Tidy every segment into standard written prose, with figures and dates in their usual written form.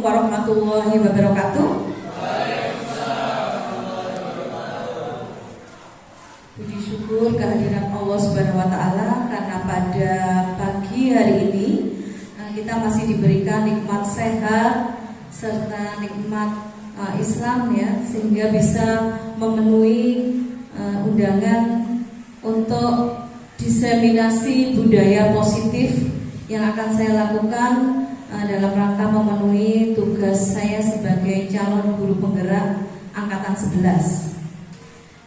warahmatullahi wabarakatuh. Puji syukur kehadiran Allah Subhanahu wa taala karena pada pagi hari ini kita masih diberikan nikmat sehat serta nikmat Islam ya, sehingga bisa memenuhi undangan untuk diseminasi budaya positif yang akan saya lakukan dalam rangka memenuhi tugas saya sebagai calon guru penggerak angkatan 11.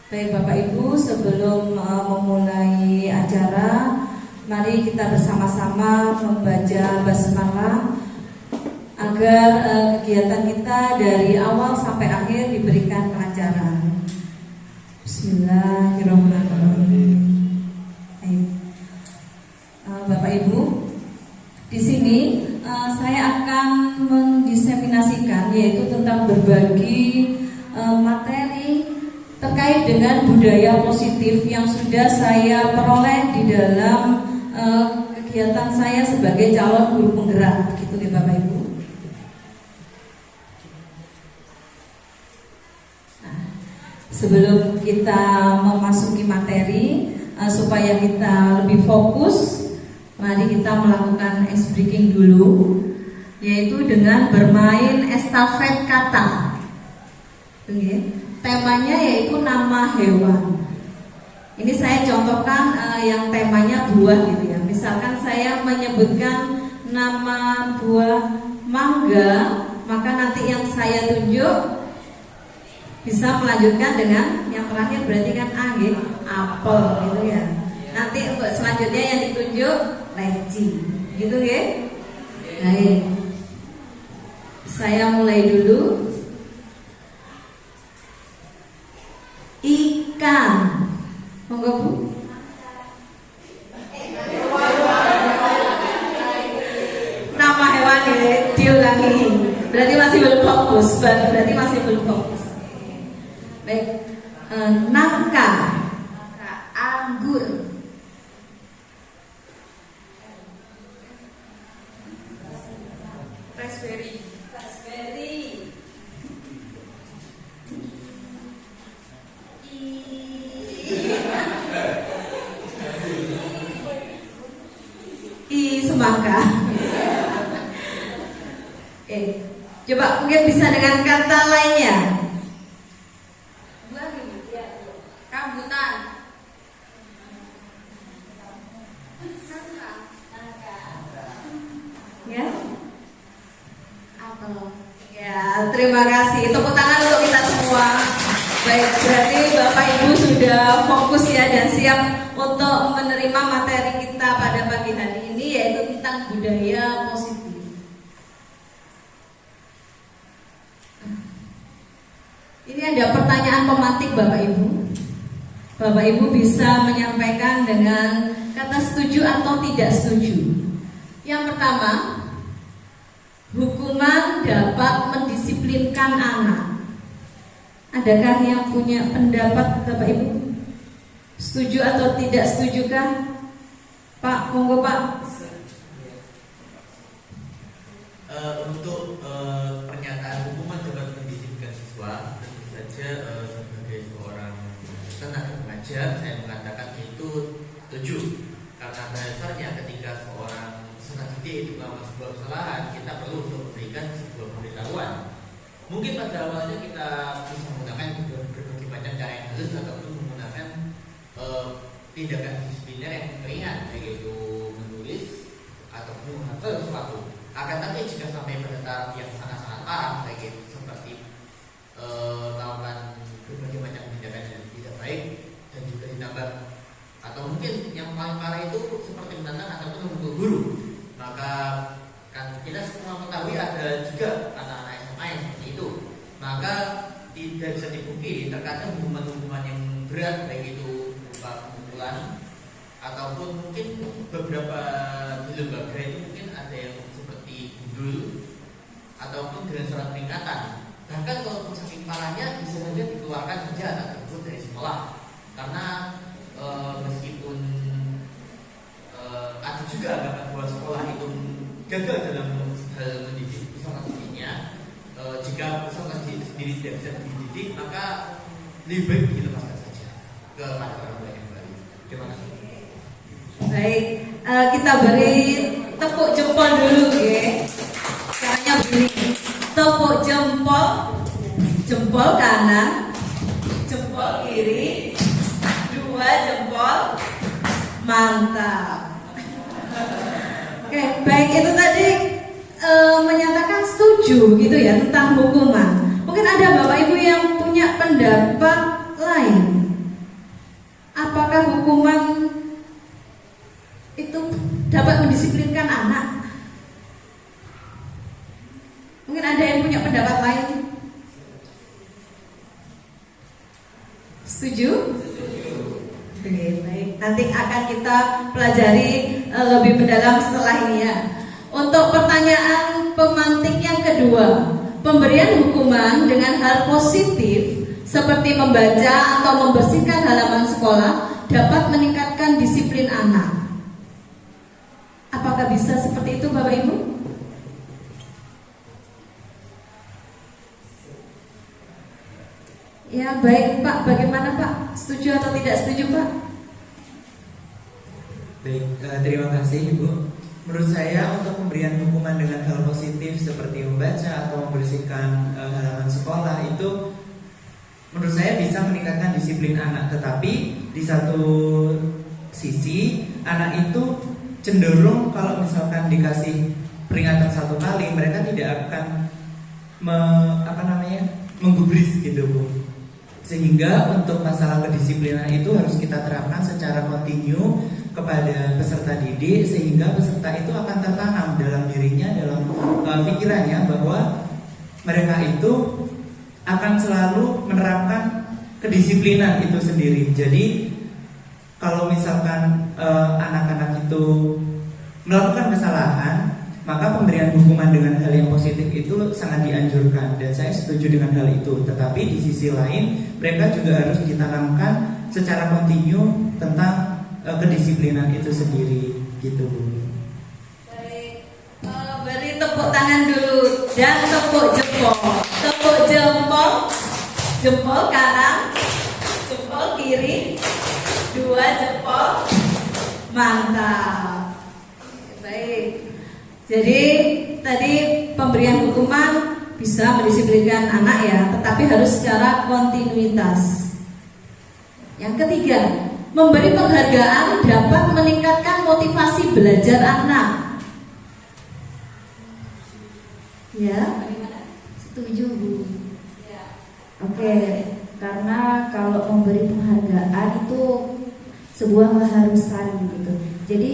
Baik Bapak Ibu, sebelum memulai acara, mari kita bersama-sama membaca basmalah agar kegiatan kita dari awal sampai akhir diberikan kelancaran. Bismillahirrahmanirrahim. Bapak Ibu, di sini saya akan mendiseminasikan, yaitu tentang berbagi materi terkait dengan budaya positif yang sudah saya peroleh di dalam kegiatan saya sebagai calon guru penggerak, gitu ya Bapak Ibu. Nah, sebelum kita memasuki materi, supaya kita lebih fokus, mari kita melakukan ice breaking dulu, yaitu dengan bermain estafet kata. Okay. Temanya yaitu nama hewan. Ini saya contohkan yang temanya buah gitu ya. Misalkan saya menyebutkan nama buah mangga, maka nanti yang saya tunjuk bisa melanjutkan dengan yang terakhir, berarti kan apel gitu ya. Nanti untuk selanjutnya yang ditunjuk leci, gitu ya. Baik. Saya mulai dulu. Ikan, monggo Bu. Nama hewan ya, diulangi. Berarti masih belum fokus. Baik, nangka, anggur, raspberry, semangka. Coba mungkin bisa dengan kata lainnya. Rambutan. Ya. Apel. Ya, terima kasih. Tepuk tangan untuk kita semua. Baik, berarti Bapak Ibu sudah fokus ya dan siap untuk menerima materi kita pada pagi hari ini, yaitu tentang budaya positif. Ini ada pertanyaan pemantik Bapak Ibu. Bapak Ibu bisa menyampaikan dengan kata setuju atau tidak setuju. Yang pertama, hukuman dapat mendisiplinkan anak. Adakah yang punya pendapat Bapak Ibu? Setuju atau tidak setuju kah? Pak, monggo Pak. Untuk pernyataan hukuman dapat mendisiplinkan siswa, tentu saja sebagai seorang tenaga pengajar saya mengatakan itu setuju. Karena dasarnya ketika seorang peserta didik itu melakukan sebuah kesalahan, kita perlu untuk memberikan sebuah pemberitahuan. Mungkin pada awalnya kita bisa menggunakan berbagai macam cara yang halus ataupun menggunakan tindakan disipliner yang ringan, yaitu menulis ataupun menghafal sesuatu. Akan tapi jika sampai pada tahap yang sangat-sangat parah, baik itu seperti melakukan berbagai macam tindakan yang tidak baik dan juga ditambah, atau mungkin yang paling parah itu seperti menantang ataupun memukul guru, maka kan kita semua mengetahui ada juga anak-anak SMA yang seperti itu. Maka tidak bisa dipungkiri terkadang hukuman-hukuman yang berat, baik itu berupa pemukulan ataupun mungkin beberapa di lembaga itu mungkin ada yang seperti gundul ataupun dengan surat peringatan. Bahkan kalau saking parahnya bisa saja dikeluarkan saja anak tersebut dari sekolah, karena meskipun ada juga anggapan bahwa sekolah itu gagal dalam hal mendidik salah satunya, jika persoalan sendiri tidak bisa dididik, maka lebih baik dilepaskan saja kepada orang tua yang baik. Terima kasih. Baik, kita beri tepuk jempol dulu ya. Caranya begini, tepuk jempol, jempol kanan, jempol kiri, 2 jempol, mantap. Oke, baik, itu tadi menyatakan setuju gitu ya tentang hukuman. Mungkin ada Bapak Ibu yang punya pendapat lain. Apakah hukuman itu dapat mendisiplinkan anak? Mungkin ada yang punya pendapat lain. Setuju? Oke, baik. Nanti akan kita pelajari lebih mendalam setelah ini ya. Untuk pertanyaan pemantik yang kedua, pemberian hukuman dengan hal positif seperti membaca atau membersihkan halaman sekolah dapat meningkatkan disiplin anak. Apakah bisa seperti itu Bapak Ibu? Ya baik Pak, bagaimana Pak? Setuju atau tidak setuju Pak? Baik, terima kasih Ibu. Menurut saya untuk pemberian hukuman dengan hal positif seperti membaca atau membersihkan halaman sekolah itu menurut saya bisa meningkatkan disiplin anak. Tetapi di satu sisi anak itu cenderung kalau misalkan dikasih peringatan 1 kali mereka tidak akan menggubris gitu Bu. Sehingga untuk masalah kedisiplinan itu harus kita terapkan secara kontinu kepada peserta didik, sehingga peserta itu akan tertanam dalam dirinya, dalam pikirannya bahwa mereka itu akan selalu menerapkan kedisiplinan itu sendiri. Jadi kalau misalkan anak-anak itu melakukan kesalahan, maka pemberian hukuman dengan hal yang positif itu sangat dianjurkan, dan saya setuju dengan hal itu. Tetapi di sisi lain mereka juga harus ditanamkan secara kontinu tentang kedisiplinan itu sendiri gitu Bu. Baik, beri tepuk tangan dulu dan tepuk jempol. Tepuk jempol, jempol kanan, jempol kiri, 2 jempol, mantap. Baik. Jadi tadi pemberian hukuman bisa mendisiplinkan anak ya, tetapi harus secara kontinuitas. Yang ketiga, memberi penghargaan dapat meningkatkan motivasi belajar anak. Ya, Setuju Bu. Oke, karena kalau memberi penghargaan itu sebuah keharusan gitu. Jadi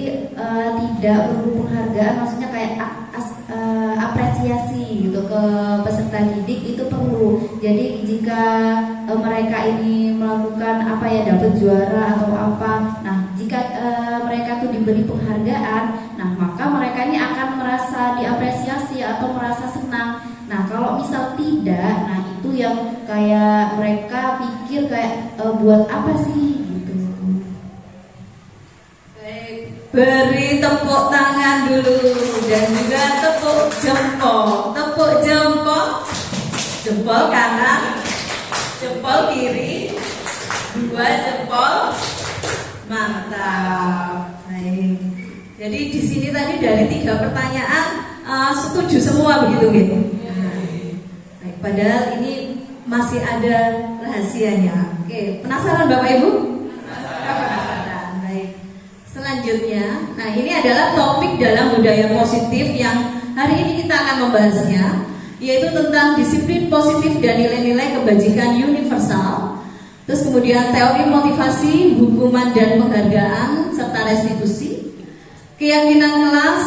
tidak perlu penghargaan, maksudnya kayak apresiasi gitu ke peserta didik itu perlu. Jadi jika mereka ini melakukan dapat juara atau apa, nah jika mereka tuh diberi penghargaan, nah maka mereka ini akan merasa diapresiasi atau merasa senang. Nah kalau misal tidak, nah itu yang kayak mereka pikir kayak buat apa sih gitu. beri tepuk tangan dulu dan juga tepuk jempol. Tepuk jempol, jempol kanan, jempol kiri, 2 jempol, mantap. Baik. Jadi di sini tadi dari 3 pertanyaan setuju semua begitu gitu. Baik, padahal ini masih ada rahasianya. Oke, penasaran Bapak Ibu? Penasaran. Baik. Selanjutnya, nah ini adalah topik dalam budaya positif yang hari ini kita akan membahasnya, yaitu tentang disiplin positif dan nilai-nilai kebajikan universal. Terus kemudian teori motivasi, hukuman dan penghargaan serta restitusi, keyakinan kelas,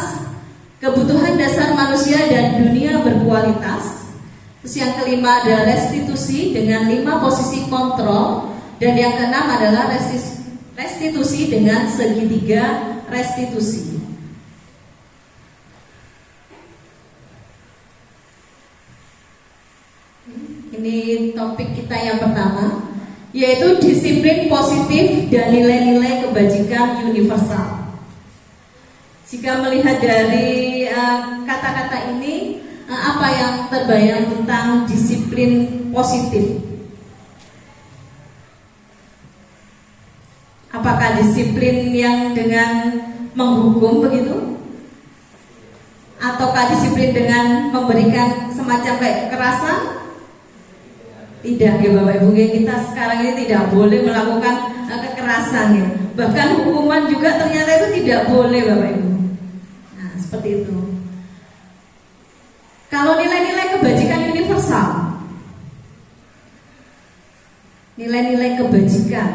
kebutuhan dasar manusia dan dunia berkualitas. Terus yang kelima ada restitusi dengan 5 posisi kontrol, dan yang keenam adalah restitusi dengan segitiga restitusi. Ini topik kita yang pertama, yaitu disiplin positif dan nilai-nilai kebajikan universal. Jika melihat dari kata-kata ini, apa yang terbayang tentang disiplin positif? Apakah disiplin yang dengan menghukum begitu? Ataukah disiplin dengan memberikan semacam kayak kekerasan? Tidak ya Bapak Ibu, kita sekarang ini tidak boleh melakukan kekerasan ya. Bahkan hukuman juga ternyata itu tidak boleh Bapak Ibu. Nah seperti itu. Kalau nilai-nilai kebajikan universal, nilai-nilai kebajikan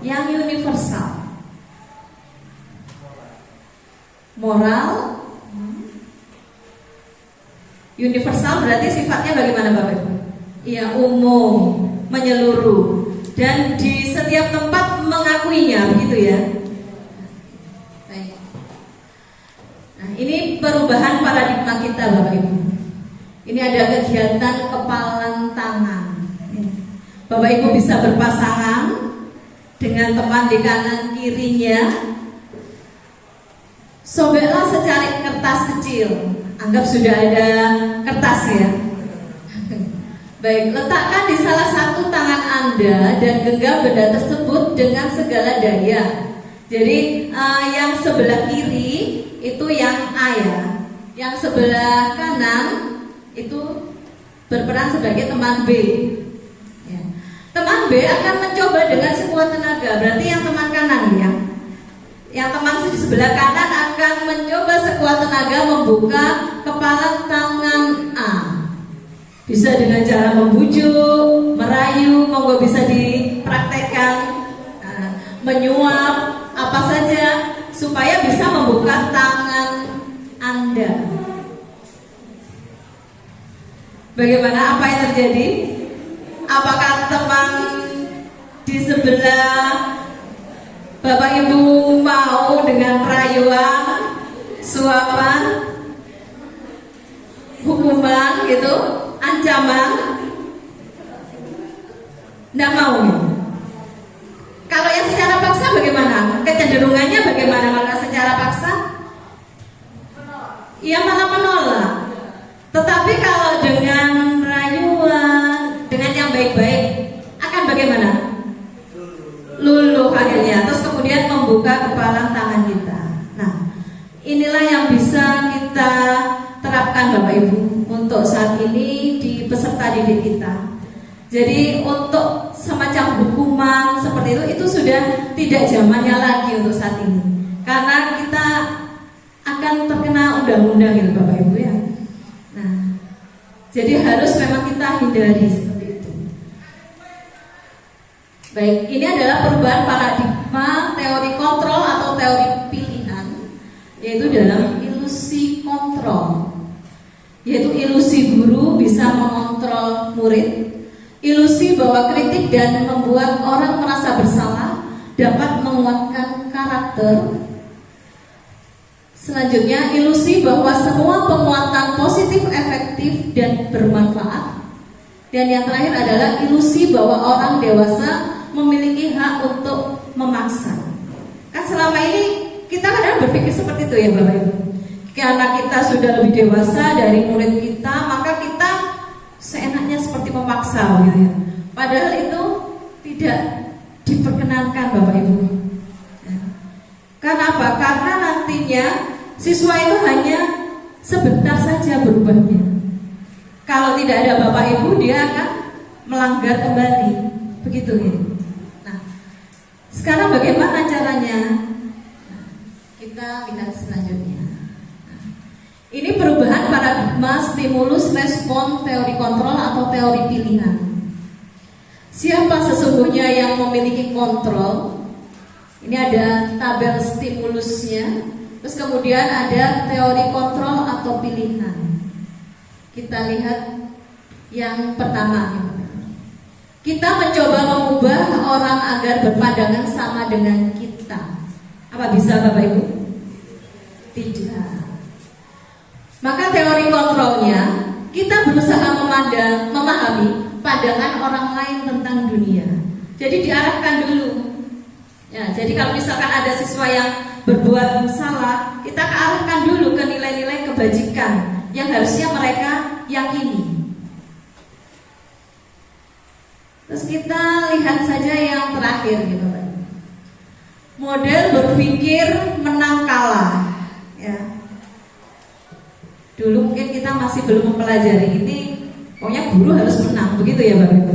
yang universal, moral, universal berarti sifatnya bagaimana Bapak Ibu? Ya umum, menyeluruh, dan di setiap tempat mengakuinya, begitu ya. Baik. Nah, ini perubahan paradigma kita Bapak Ibu. Ini ada kegiatan kepalan tangan. Bapak Ibu bisa berpasangan dengan teman di kanan kirinya. Sobeklah secari kertas kecil. Anggap sudah ada kertas ya. Baik, letakkan di salah satu tangan Anda dan genggam benda tersebut dengan segala daya. Jadi yang sebelah kiri itu yang A ya, yang sebelah kanan itu berperan sebagai teman B. Ya. Teman B akan mencoba dengan sekuat tenaga. Berarti yang teman kanan ya, yang teman di sebelah kanan akan mencoba sekuat tenaga membuka kepala tangan A. Bisa dengan cara membujuk, merayu, monggo bisa dipraktekkan, menyuap, apa saja supaya bisa membuka tangan Anda. Bagaimana, apa yang terjadi? Apakah teman di sebelah Bapak Ibu mau dengan rayuan, suapan, hukuman gitu, ancaman? Nggak mau. Kalau yang secara paksa bagaimana? Kecenderungannya bagaimana kalau secara paksa? Ia malah menolak. Tetapi kalau dengan rayuan, dengan yang baik-baik, akan bagaimana? Luluh akhirnya. Terus kemudian membuka kepala tangan kita. Nah, inilah yang bisa kita terapkan Bapak Ibu untuk saat ini di peserta didik kita. Jadi untuk semacam hukuman seperti itu sudah tidak zamannya lagi untuk saat ini. Karena kita akan terkena undang-undang itu Bapak Ibu ya. Nah, jadi harus memang kita hindari seperti itu. Baik, ini adalah perubahan paradigma teori kontrol atau teori pilihan, yaitu dalam ilusi kontrol. Yaitu ilusi guru bisa mengontrol murid, ilusi bahwa kritik dan membuat orang merasa bersalah dapat menguatkan karakter. Selanjutnya, ilusi bahwa semua penguatan positif, efektif, dan bermanfaat. Dan yang terakhir adalah ilusi bahwa orang dewasa memiliki hak untuk memaksa. Kan selama ini kita kadang berpikir seperti itu ya Bapak Ibu. Karena kita sudah lebih dewasa dari murid kita, maka kita seenaknya seperti memaksa gitu ya. Padahal itu tidak diperkenankan Bapak Ibu. Karena apa? Karena nantinya siswa itu hanya sebentar saja berubahnya. Kalau tidak ada Bapak Ibu, dia akan melanggar kembali. Begitu ya. Nah, sekarang bagaimana caranya? Nah, kita lihat selanjutnya. Nah, ini perubahan paradigma stimulus respon teori kontrol atau teori pilihan. Siapa sesungguhnya yang memiliki kontrol? Ini ada tabel stimulusnya. Terus kemudian ada teori kontrol atau pilihan. Kita lihat yang pertama. Kita mencoba mengubah orang agar berpandangan sama dengan kita. Apa bisa Bapak Ibu? Tidak. Maka teori kontrolnya, kita berusaha memahami pandangan orang lain tentang dunia. Jadi diarahkan dulu. Ya, jadi kalau misalkan ada siswa yang berbuat salah, kita arahkan dulu ke nilai-nilai kebajikan yang harusnya mereka yakini. Terus kita lihat saja yang terakhir gitu Pak. Model berpikir menang kalah ya. Dulu mungkin kita masih belum mempelajari ini, pokoknya guru harus menang, begitu ya Bapak Ibu.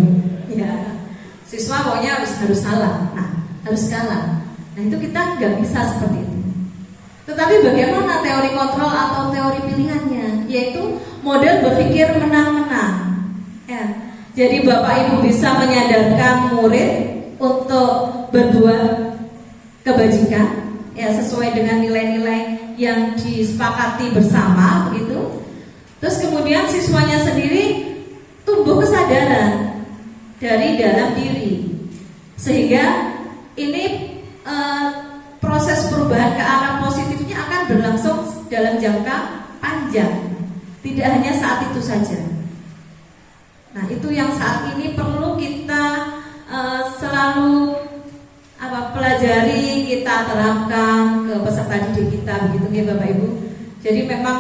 Ya. Siswa pokoknya harus salah. Nah, harus kalah. Nah, itu kita nggak bisa seperti itu. Tetapi bagaimana teori kontrol atau teori pilihannya? Yaitu model berpikir menang-menang ya. Jadi Bapak Ibu bisa menyadarkan murid untuk berbuat kebajikan ya, sesuai dengan nilai-nilai yang disepakati bersama begitu. Terus kemudian siswanya sendiri tumbuh kesadaran dari dalam diri, sehingga ini proses perubahan ke arah positifnya akan berlangsung dalam jangka panjang, tidak hanya saat itu saja. Nah, itu yang saat ini perlu kita selalu pelajari, kita terapkan ke peserta didik kita, begitu ya Bapak Ibu. Jadi memang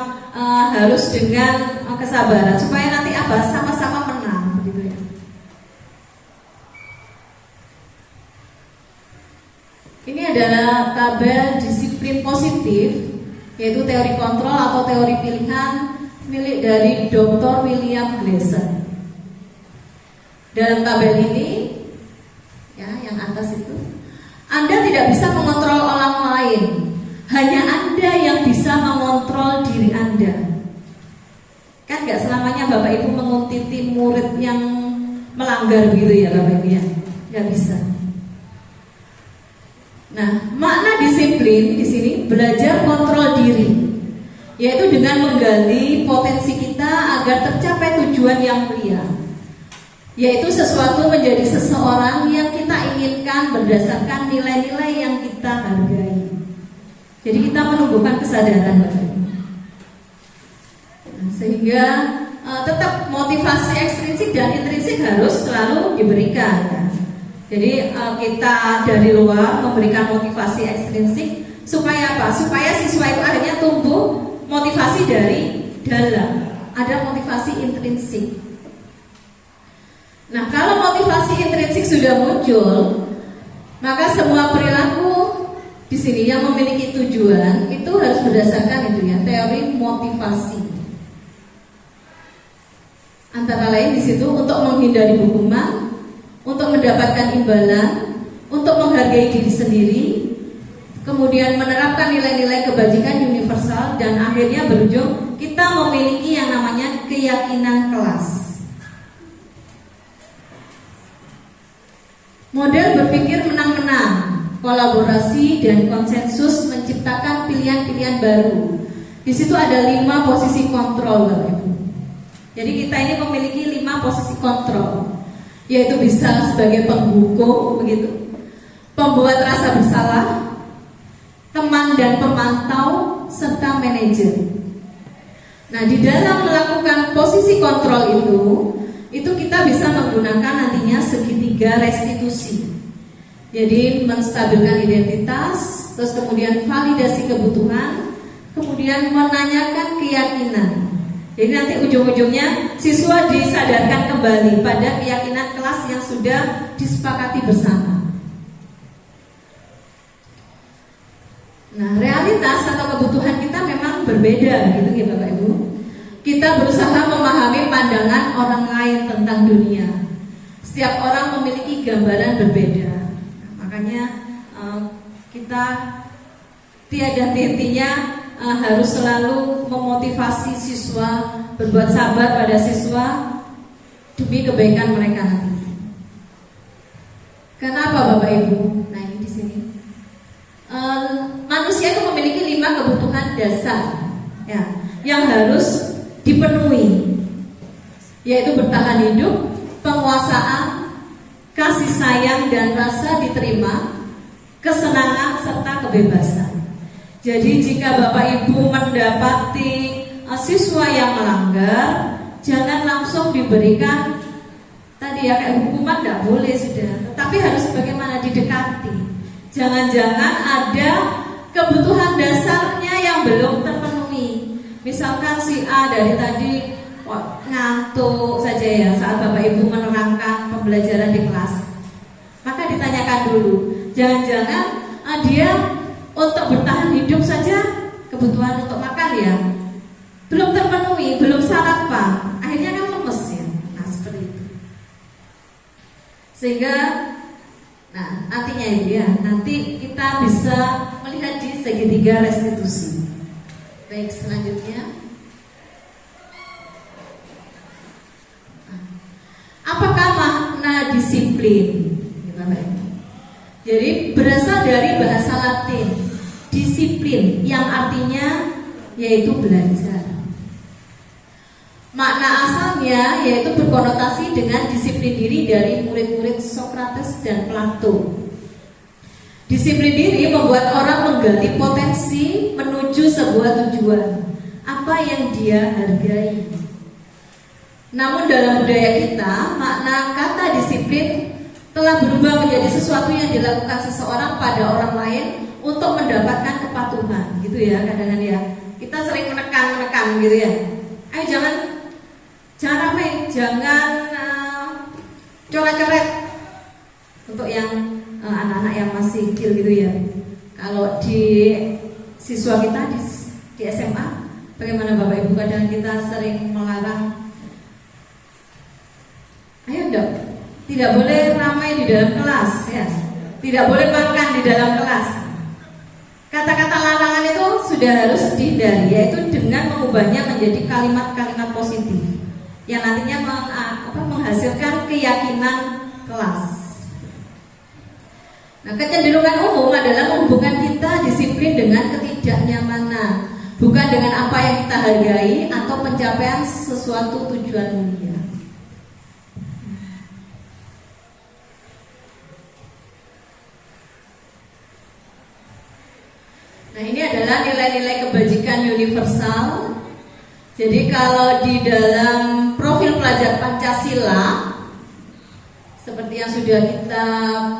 harus dengan kesabaran supaya nanti sama-sama menang, begitu ya. Ini adalah tabel disiplin positif, yaitu teori kontrol atau teori pilihan milik dari Dr. William Glasser. Dalam tabel ini, ya yang atas itu, Anda tidak bisa mengontrol orang lain, hanya Anda yang bisa mengontrol diri Anda. Kan gak selamanya Bapak Ibu menguntiti murid yang melanggar begitu ya Bapak Ibu ya, gak bisa. Nah, makna disiplin di sini belajar kontrol diri, yaitu dengan menggali potensi kita agar tercapai tujuan yang mulia, yaitu sesuatu menjadi seseorang yang kita inginkan berdasarkan nilai-nilai yang kita hargai. Jadi kita menumbuhkan kesadaran Bapak Ibu. Sehingga tetap motivasi ekstrinsik dan intrinsik harus selalu diberikan ya. Jadi kita dari luar memberikan motivasi ekstrinsik supaya apa? Supaya siswa itu akhirnya tumbuh motivasi dari dalam, ada motivasi intrinsik. Nah, kalau motivasi intrinsik sudah muncul, maka semua perilaku di sini yang memiliki tujuan itu harus berdasarkan itu ya, teori motivasi. Antara lain di situ untuk menghindari hukuman, untuk mendapatkan imbalan, untuk menghargai diri sendiri, kemudian menerapkan nilai-nilai kebajikan universal, dan akhirnya berujung kita memiliki yang namanya keyakinan kelas. Model berpikir menang-menang, kolaborasi dan konsensus menciptakan pilihan-pilihan baru. Di situ ada 5 posisi kontrol, Bapak Ibu. Jadi kita ini memiliki 5 posisi kontrol, yaitu bisa sebagai penghukum, begitu, pembuat rasa bersalah, teman dan pemantau, serta manajer. Nah, di dalam melakukan posisi kontrol itu kita bisa menggunakan nantinya segitiga restitusi. Jadi menstabilkan identitas, terus kemudian validasi kebutuhan, kemudian menanyakan keyakinan. Jadi nanti ujung-ujungnya siswa disadarkan kembali pada keyakinan kelas yang sudah disepakati bersama. Nah, realitas atau kebutuhan kita memang berbeda gitu ya Bapak Ibu. Kita berusaha memahami pandangan orang lain tentang dunia. Setiap orang memiliki gambaran berbeda. Makanya kita tiada hentinya harus selalu memotivasi siswa, berbuat sabar pada siswa demi kebaikan mereka nanti. Kenapa Bapak Ibu? Nah, ini di sini. Manusia itu memiliki 5 kebutuhan dasar ya, yang harus dipenuhi, yaitu bertahan hidup, penguasaan, kasih sayang dan rasa diterima, kesenangan serta kebebasan. Jadi jika Bapak Ibu mendapati siswa yang melanggar, jangan langsung diberikan tadi ya kayak hukuman, tidak boleh sudah, tetapi harus bagaimana didekati. Jangan-jangan ada kebutuhan dasarnya yang belum terpenuhi, Misalkan si A dari tadi ngantuk saja ya saat Bapak Ibu menerangkan pembelajaran di kelas, maka ditanyakan dulu, jangan-jangan dia untuk bertahan hidup saja kebutuhan untuk makan ya belum terpenuhi, belum sarapan, akhirnya kan lemes ya. Nah seperti itu. Sehingga nantinya itu ya, nanti kita bisa melihat di segitiga restitusi. Baik, selanjutnya apakah makna disiplin? Jadi berasal dari bahasa Latin disiplin yang artinya yaitu belajar. Makna asalnya yaitu berkonotasi dengan disiplin diri dari murid-murid Socrates dan Plato. Disiplin diri membuat orang menggali potensi menuju sebuah tujuan, apa yang dia hargai. Namun dalam budaya kita, makna kata disiplin telah berubah menjadi sesuatu yang dilakukan seseorang pada orang lain untuk mendapatkan kepatuhan, gitu ya. Kadang-kadang ya kita sering menekan gitu ya. Ayo jangan ramai, jangan coret-coret untuk yang anak-anak yang masih kecil gitu ya. Kalau di siswa kita di SMA, bagaimana Bapak Ibu? Kadang kita sering melarang, ayo dong, tidak boleh ramai di dalam kelas ya, tidak boleh makan di dalam kelas. Kata-kata larangan itu sudah harus dihindari, yaitu dengan mengubahnya menjadi kalimat-kalimat positif yang nantinya menghasilkan keyakinan kelas. Nah, kecenderungan umum adalah menghubungkan kita disiplin dengan ketidaknyamanan, bukan dengan apa yang kita hargai atau pencapaian sesuatu tujuan mulia. Nah, ini adalah nilai-nilai kebajikan universal. Jadi kalau di dalam profil pelajar Pancasila, seperti yang sudah kita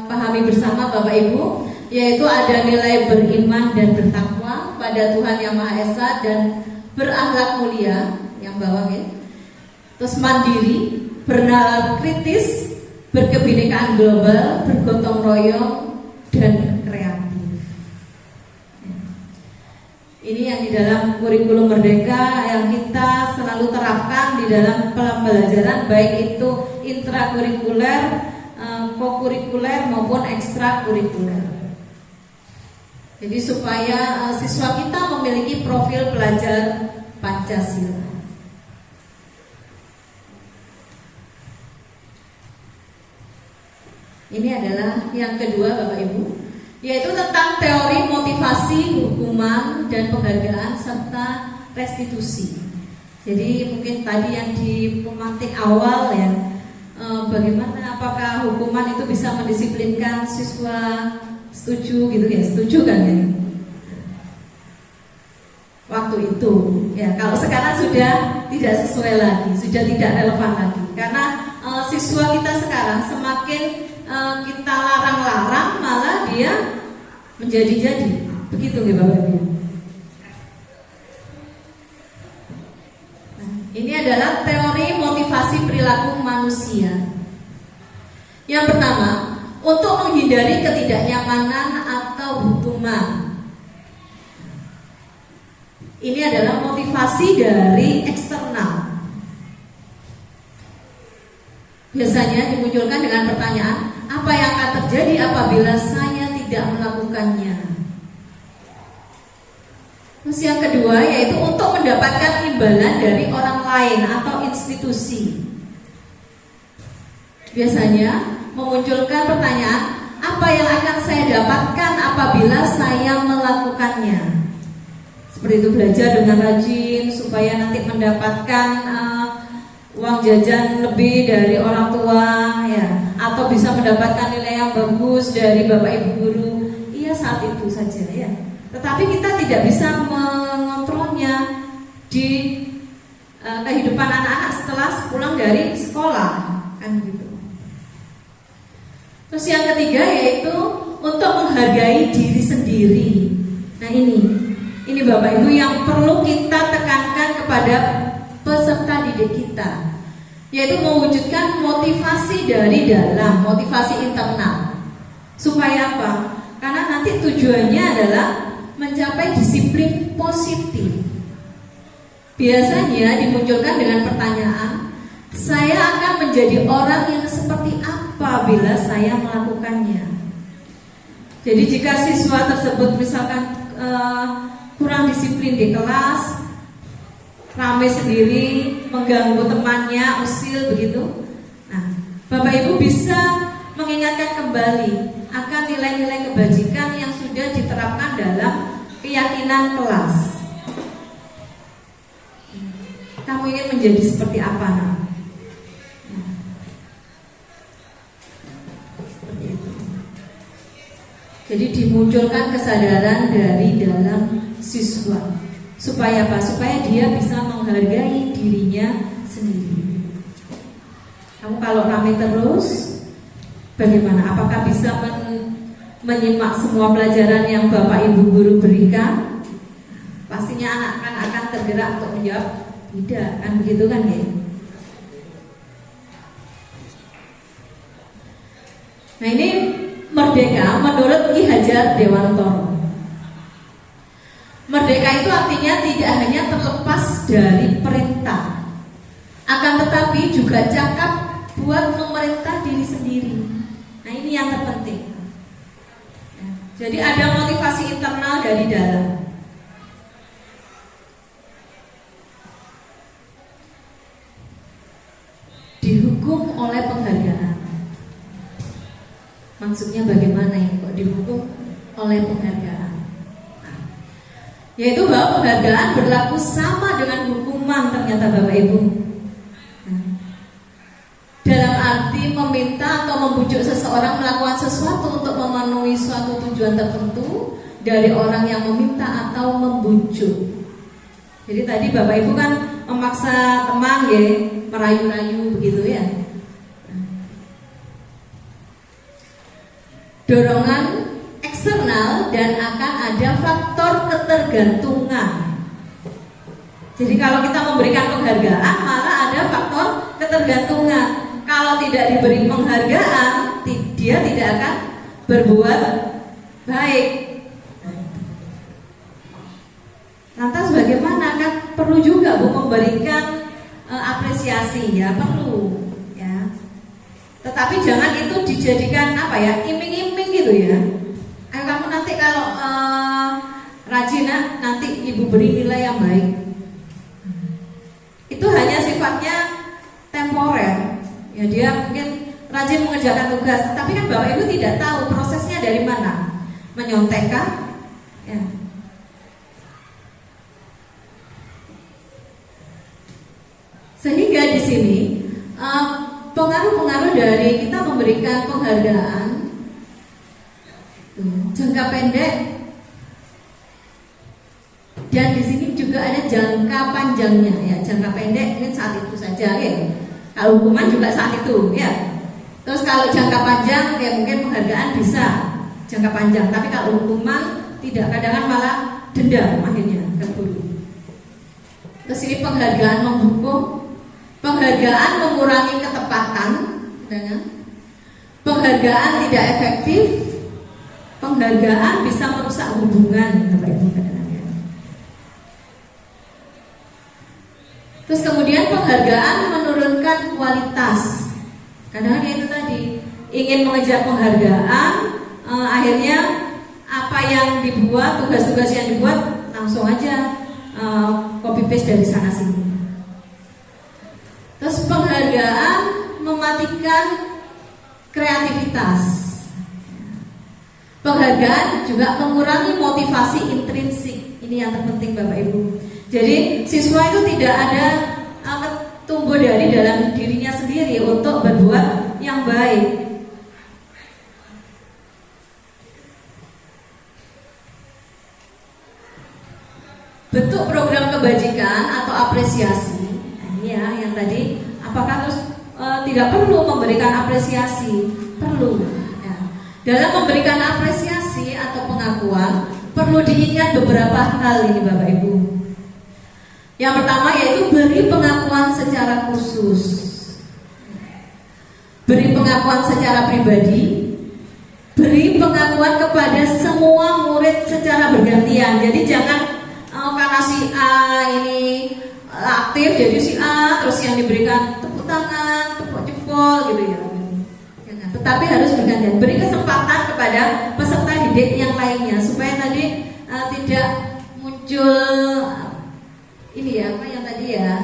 pahami bersama Bapak Ibu, yaitu ada nilai beriman dan bertakwa pada Tuhan Yang Maha Esa dan berakhlak mulia, yang bawah ya. Terus mandiri, bernalar kritis, berkebinekaan global, bergotong royong, dan kreatif. Ini yang di dalam kurikulum Merdeka yang kita selalu terapkan di dalam pembelajaran, baik itu intrakurikuler, kokurikuler maupun ekstrakurikuler. Jadi supaya siswa kita memiliki profil pelajar Pancasila. Ini adalah yang kedua Bapak Ibu, yaitu tentang teori motivasi, hukuman, dan penghargaan serta restitusi. Jadi mungkin tadi yang di pemantik awal ya, bagaimana apakah hukuman itu bisa mendisiplinkan siswa, setuju gitu ya, setuju kan ya? Waktu itu ya, kalau sekarang sudah tidak sesuai lagi, sudah tidak relevan lagi, karena siswa kita sekarang semakin kita larang-larang malah dia menjadi-jadi, begitu nggih Bapak Ibu? Nah, ini adalah teori motivasi perilaku manusia. Yang pertama, untuk menghindari ketidaknyamanan atau hukuman. Ini adalah motivasi dari eksternal. Biasanya dimunculkan dengan pertanyaan, apa yang akan terjadi apabila saya tidak melakukannya? Terus yang kedua, yaitu untuk mendapatkan imbalan dari orang lain atau institusi. Biasanya memunculkan pertanyaan, apa yang akan saya dapatkan apabila saya melakukannya? Seperti itu, belajar dengan rajin supaya nanti mendapatkan uang jajan lebih dari orang tua ya, atau bisa mendapatkan nilai yang bagus dari Bapak Ibu guru. Iya, saat itu saja ya. Tetapi kita tidak bisa mengontrolnya di kehidupan anak-anak setelah pulang dari sekolah, kan gitu. Terus yang ketiga yaitu untuk menghargai diri sendiri. Nah ini Ini Bapak Ibu yang perlu kita tekankan kepada peserta didik kita, yaitu mewujudkan motivasi dari dalam, motivasi internal. Supaya apa? Karena nanti tujuannya adalah mencapai disiplin positif. Biasanya dimunculkan dengan pertanyaan, saya akan menjadi orang yang seperti apa bila saya melakukannya. Jadi jika siswa tersebut misalkan kurang disiplin di kelas, ramai sendiri, mengganggu temannya, usil begitu. Nah, Bapak Ibu bisa mengingatkan kembali akan nilai-nilai kebajikan yang sudah diterapkan dalam keyakinan kelas. Kamu ingin menjadi seperti apa, nak? Seperti itu. Jadi dimunculkan kesadaran dari dalam siswa. Supaya apa? Supaya dia bisa menghargai dirinya sendiri. Kamu kalau rame terus, bagaimana? Apakah bisa menyimak semua pelajaran yang Bapak Ibu guru berikan? Pastinya anak akan tergerak untuk menjawab tidak, kan begitu kan ya? Nah ini merdeka menurut Ki Hajar Dewantoro. Merdeka itu artinya tidak hanya terlepas dari perintah, akan tetapi juga cakap buat memerintah diri sendiri. Nah ini yang terpenting. Jadi ada motivasi internal dari dalam. Dihukum oleh penghargaan. Maksudnya bagaimana ini kok dihukum oleh penghargaan? Yaitu bahwa penghargaan berlaku sama dengan hukuman ternyata Bapak Ibu. Dalam arti meminta atau membujuk seseorang melakukan sesuatu untuk memenuhi suatu tujuan tertentu dari orang yang meminta atau membujuk. Jadi tadi Bapak Ibu kan memaksa teman ya, merayu-rayu begitu ya. Dorongan eksternal dan akan ada faktor ketergantungan. Jadi kalau kita memberikan penghargaan malah ada faktor ketergantungan. Kalau tidak diberi penghargaan, dia tidak akan berbuat baik. Lantas bagaimana? Kan perlu juga Bu memberikan apresiasi ya, perlu ya. Tetapi jangan itu dijadikan apa ya, iming-iming gitu ya. Ayo kamu nanti kalau rajin nanti Ibu beri nilai yang baik. Itu hanya sifatnya temporer. Ya dia mungkin rajin mengerjakan tugas, tapi kan Bapak Ibu tidak tahu prosesnya dari mana. Menyontek kah? Ya. Sehingga di sini pengaruh-pengaruh dari kita memberikan penghargaan jangka pendek, dan di sini juga ada jangka panjangnya ya. Jangka pendek ini saat itu saja ya. Kalau hukuman juga saat itu ya. Terus kalau jangka panjang ya mungkin penghargaan bisa jangka panjang, tapi kalau hukuman tidak, kadang-kadang malah denda akhirnya ke guru. Terus ini penghargaan menghukum, penghargaan mengurangi ketepatan, penghargaan tidak efektif, penghargaan bisa merusak hubungan. Terus kemudian penghargaan menurunkan kualitas. Kadang-kadang itu tadi ingin mengejar penghargaan, akhirnya apa yang dibuat, tugas-tugas yang dibuat langsung aja copy paste dari sana sini. Terus penghargaan mematikan kreativitas. Penghargaan juga mengurangi motivasi intrinsik. Ini yang terpenting Bapak Ibu. Jadi siswa itu tidak ada tumbuh dari dalam dirinya sendiri untuk berbuat yang baik. Bentuk program kebajikan atau apresiasi, ini ya yang tadi, apakah terus tidak perlu memberikan apresiasi? Perlu. Ya. Dalam memberikan apresiasi atau pengakuan, perlu diingat beberapa hal ini Bapak Ibu. Yang pertama yaitu beri pengakuan secara khusus. Beri pengakuan secara pribadi. Beri pengakuan kepada semua murid secara bergantian. Jadi jangan karena si A ini aktif jadi si A terus yang diberikan tepuk tangan, tepuk jempol gitu ya. Jangan. Tetapi harus bergantian. Beri kesempatan kepada peserta didik yang lainnya supaya tadi tidak muncul ini ya apa yang tadi ya.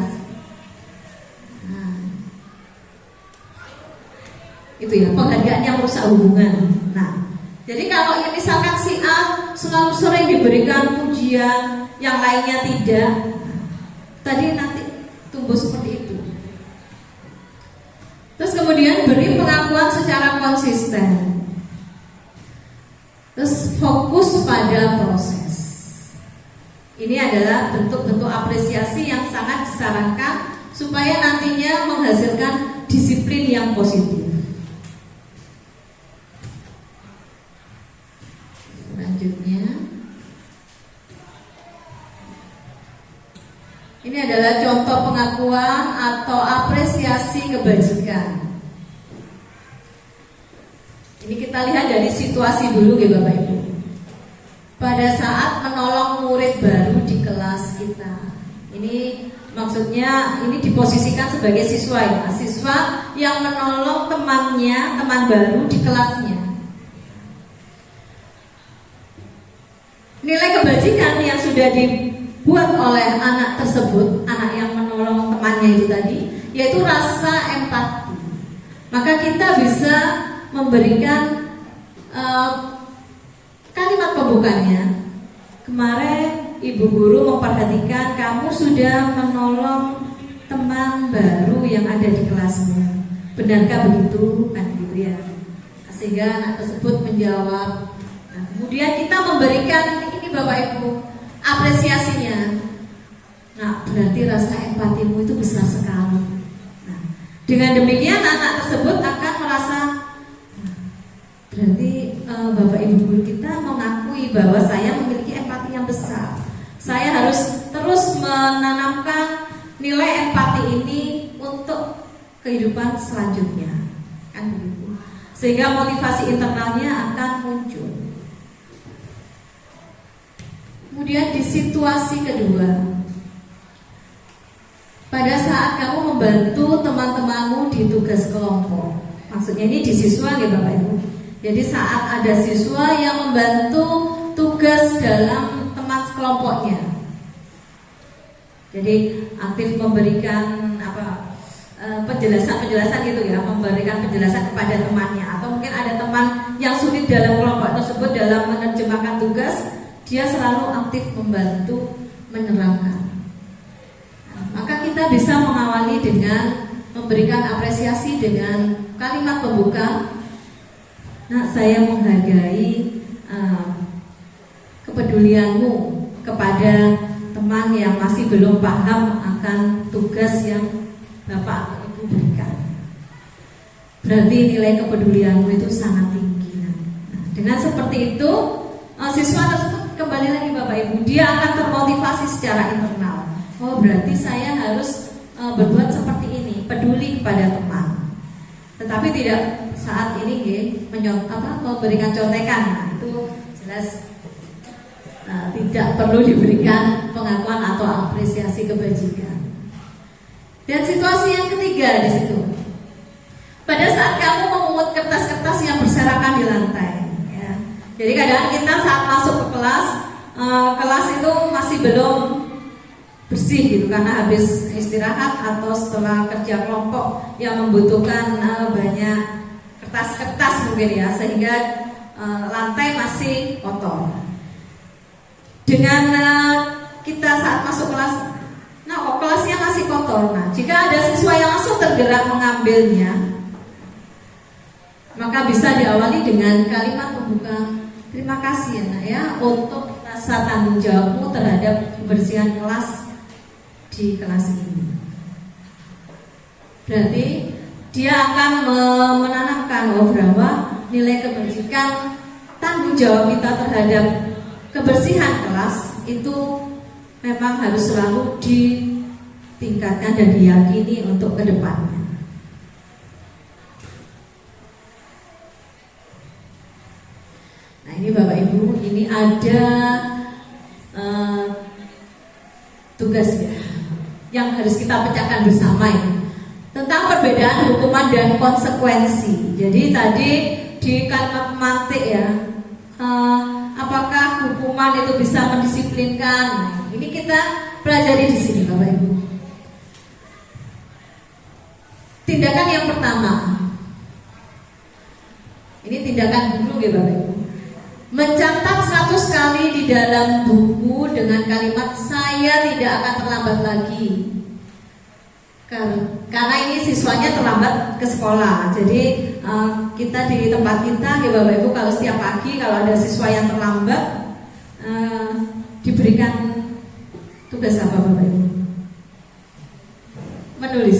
Nah, itu ya penghargaan yang merusak hubungan. Nah, jadi kalau misalkan si A selalu sering diberikan pujian, yang lainnya tidak, tadi nanti tumbuh seperti itu. Terus kemudian beri pengakuan secara konsisten. Terus fokus pada proses. Ini adalah bentuk-bentuk apresiasi yang sangat disarankan supaya nantinya menghasilkan disiplin yang positif. Selanjutnya, ini adalah contoh pengakuan atau apresiasi kebajikan. Ini kita lihat dari situasi dulu ya Bapak Ibu. Pada saat menolong murid baru di kelas kita. Ini maksudnya ini diposisikan sebagai siswa ya. Siswa yang menolong temannya, teman baru di kelasnya. Nilai kebajikan yang sudah dibuat oleh anak tersebut, anak yang menolong temannya itu tadi, yaitu rasa empati. Maka kita bisa memberikan kalimat pembukanya. Kemarin ibu guru memperhatikan kamu sudah menolong teman baru yang ada di kelasmu. Benarkah begitu? Kan gitu ya. Sehingga anak tersebut menjawab. Nah, kemudian kita memberikan ini Bapak Ibu apresiasinya. Nah, berarti rasa empatimu itu besar sekali. Nah, dengan demikian anak tersebut akan merasa berarti Bapak Ibu guru kita mengakui bahwa saya memiliki empati yang besar. Saya harus terus menanamkan nilai empati ini untuk kehidupan selanjutnya, kan begitu. Sehingga motivasi internalnya akan muncul. Kemudian di situasi kedua, pada saat kamu membantu teman-temanmu di tugas kelompok, maksudnya ini di siswa ya Bapak Ibu. Jadi saat ada siswa yang membantu tugas dalam teman sekelompoknya, jadi aktif memberikan penjelasan gitu ya, memberikan penjelasan kepada temannya, atau mungkin ada teman yang sulit dalam kelompok tersebut dalam menerjemahkan tugas, dia selalu aktif membantu menerangkan. Nah, maka kita bisa mengawali dengan memberikan apresiasi dengan kalimat pembuka. Nah, saya menghargai kepedulianmu kepada teman yang masih belum paham akan tugas yang Bapak atau Ibu berikan. Berarti nilai kepedulianmu itu sangat tinggi. Nah, dengan seperti itu, siswa tersebut kembali lagi Bapak Ibu, dia akan termotivasi secara internal. Oh, berarti saya harus berbuat seperti ini, peduli kepada teman. Tetapi tidak saat ini memberikan contekan. Nah, itu jelas tidak perlu diberikan pengakuan atau apresiasi kebajikan. Dan situasi yang ketiga di situ, pada saat kamu memungut kertas-kertas yang berserakan di lantai, ya. Jadi kadang kita saat masuk ke kelas, kelas itu masih belum bersih gitu karena habis istirahat atau setelah kerja kelompok yang membutuhkan banyak kertas-kertas mungkin ya, sehingga lantai masih kotor. Dengan kita saat masuk kelas, kelasnya masih kotor. Nah, jika ada siswa yang langsung tergerak mengambilnya, maka bisa diawali dengan kalimat pembuka. Terima kasih ya Nak ya untuk rasa tanggung jawabmu terhadap kebersihan kelas di kelas ini. Berarti dia akan menanamkan bahwa nilai kebajikan, tanggung jawab kita terhadap kebersihan kelas itu memang harus selalu ditingkatkan dan diyakini untuk ke depannya. Nah ini Bapak Ibu, ini ada tugas ya yang harus kita pecahkan bersama ini tentang perbedaan hukuman dan konsekuensi. Jadi tadi di kalimat pemantik ya, apakah hukuman itu bisa mendisiplinkan? Nah, ini kita pelajari di sini Bapak Ibu. Tindakan yang pertama, ini tindakan dulu ya Bapak Ibu. Mencatat 100 kali di dalam buku dengan kalimat saya tidak akan terlambat lagi. Karena ini siswanya terlambat ke sekolah. Jadi kita di tempat kita ya Bapak Ibu, kalau setiap pagi kalau ada siswa yang terlambat, diberikan tugas apa Bapak Ibu? Menulis.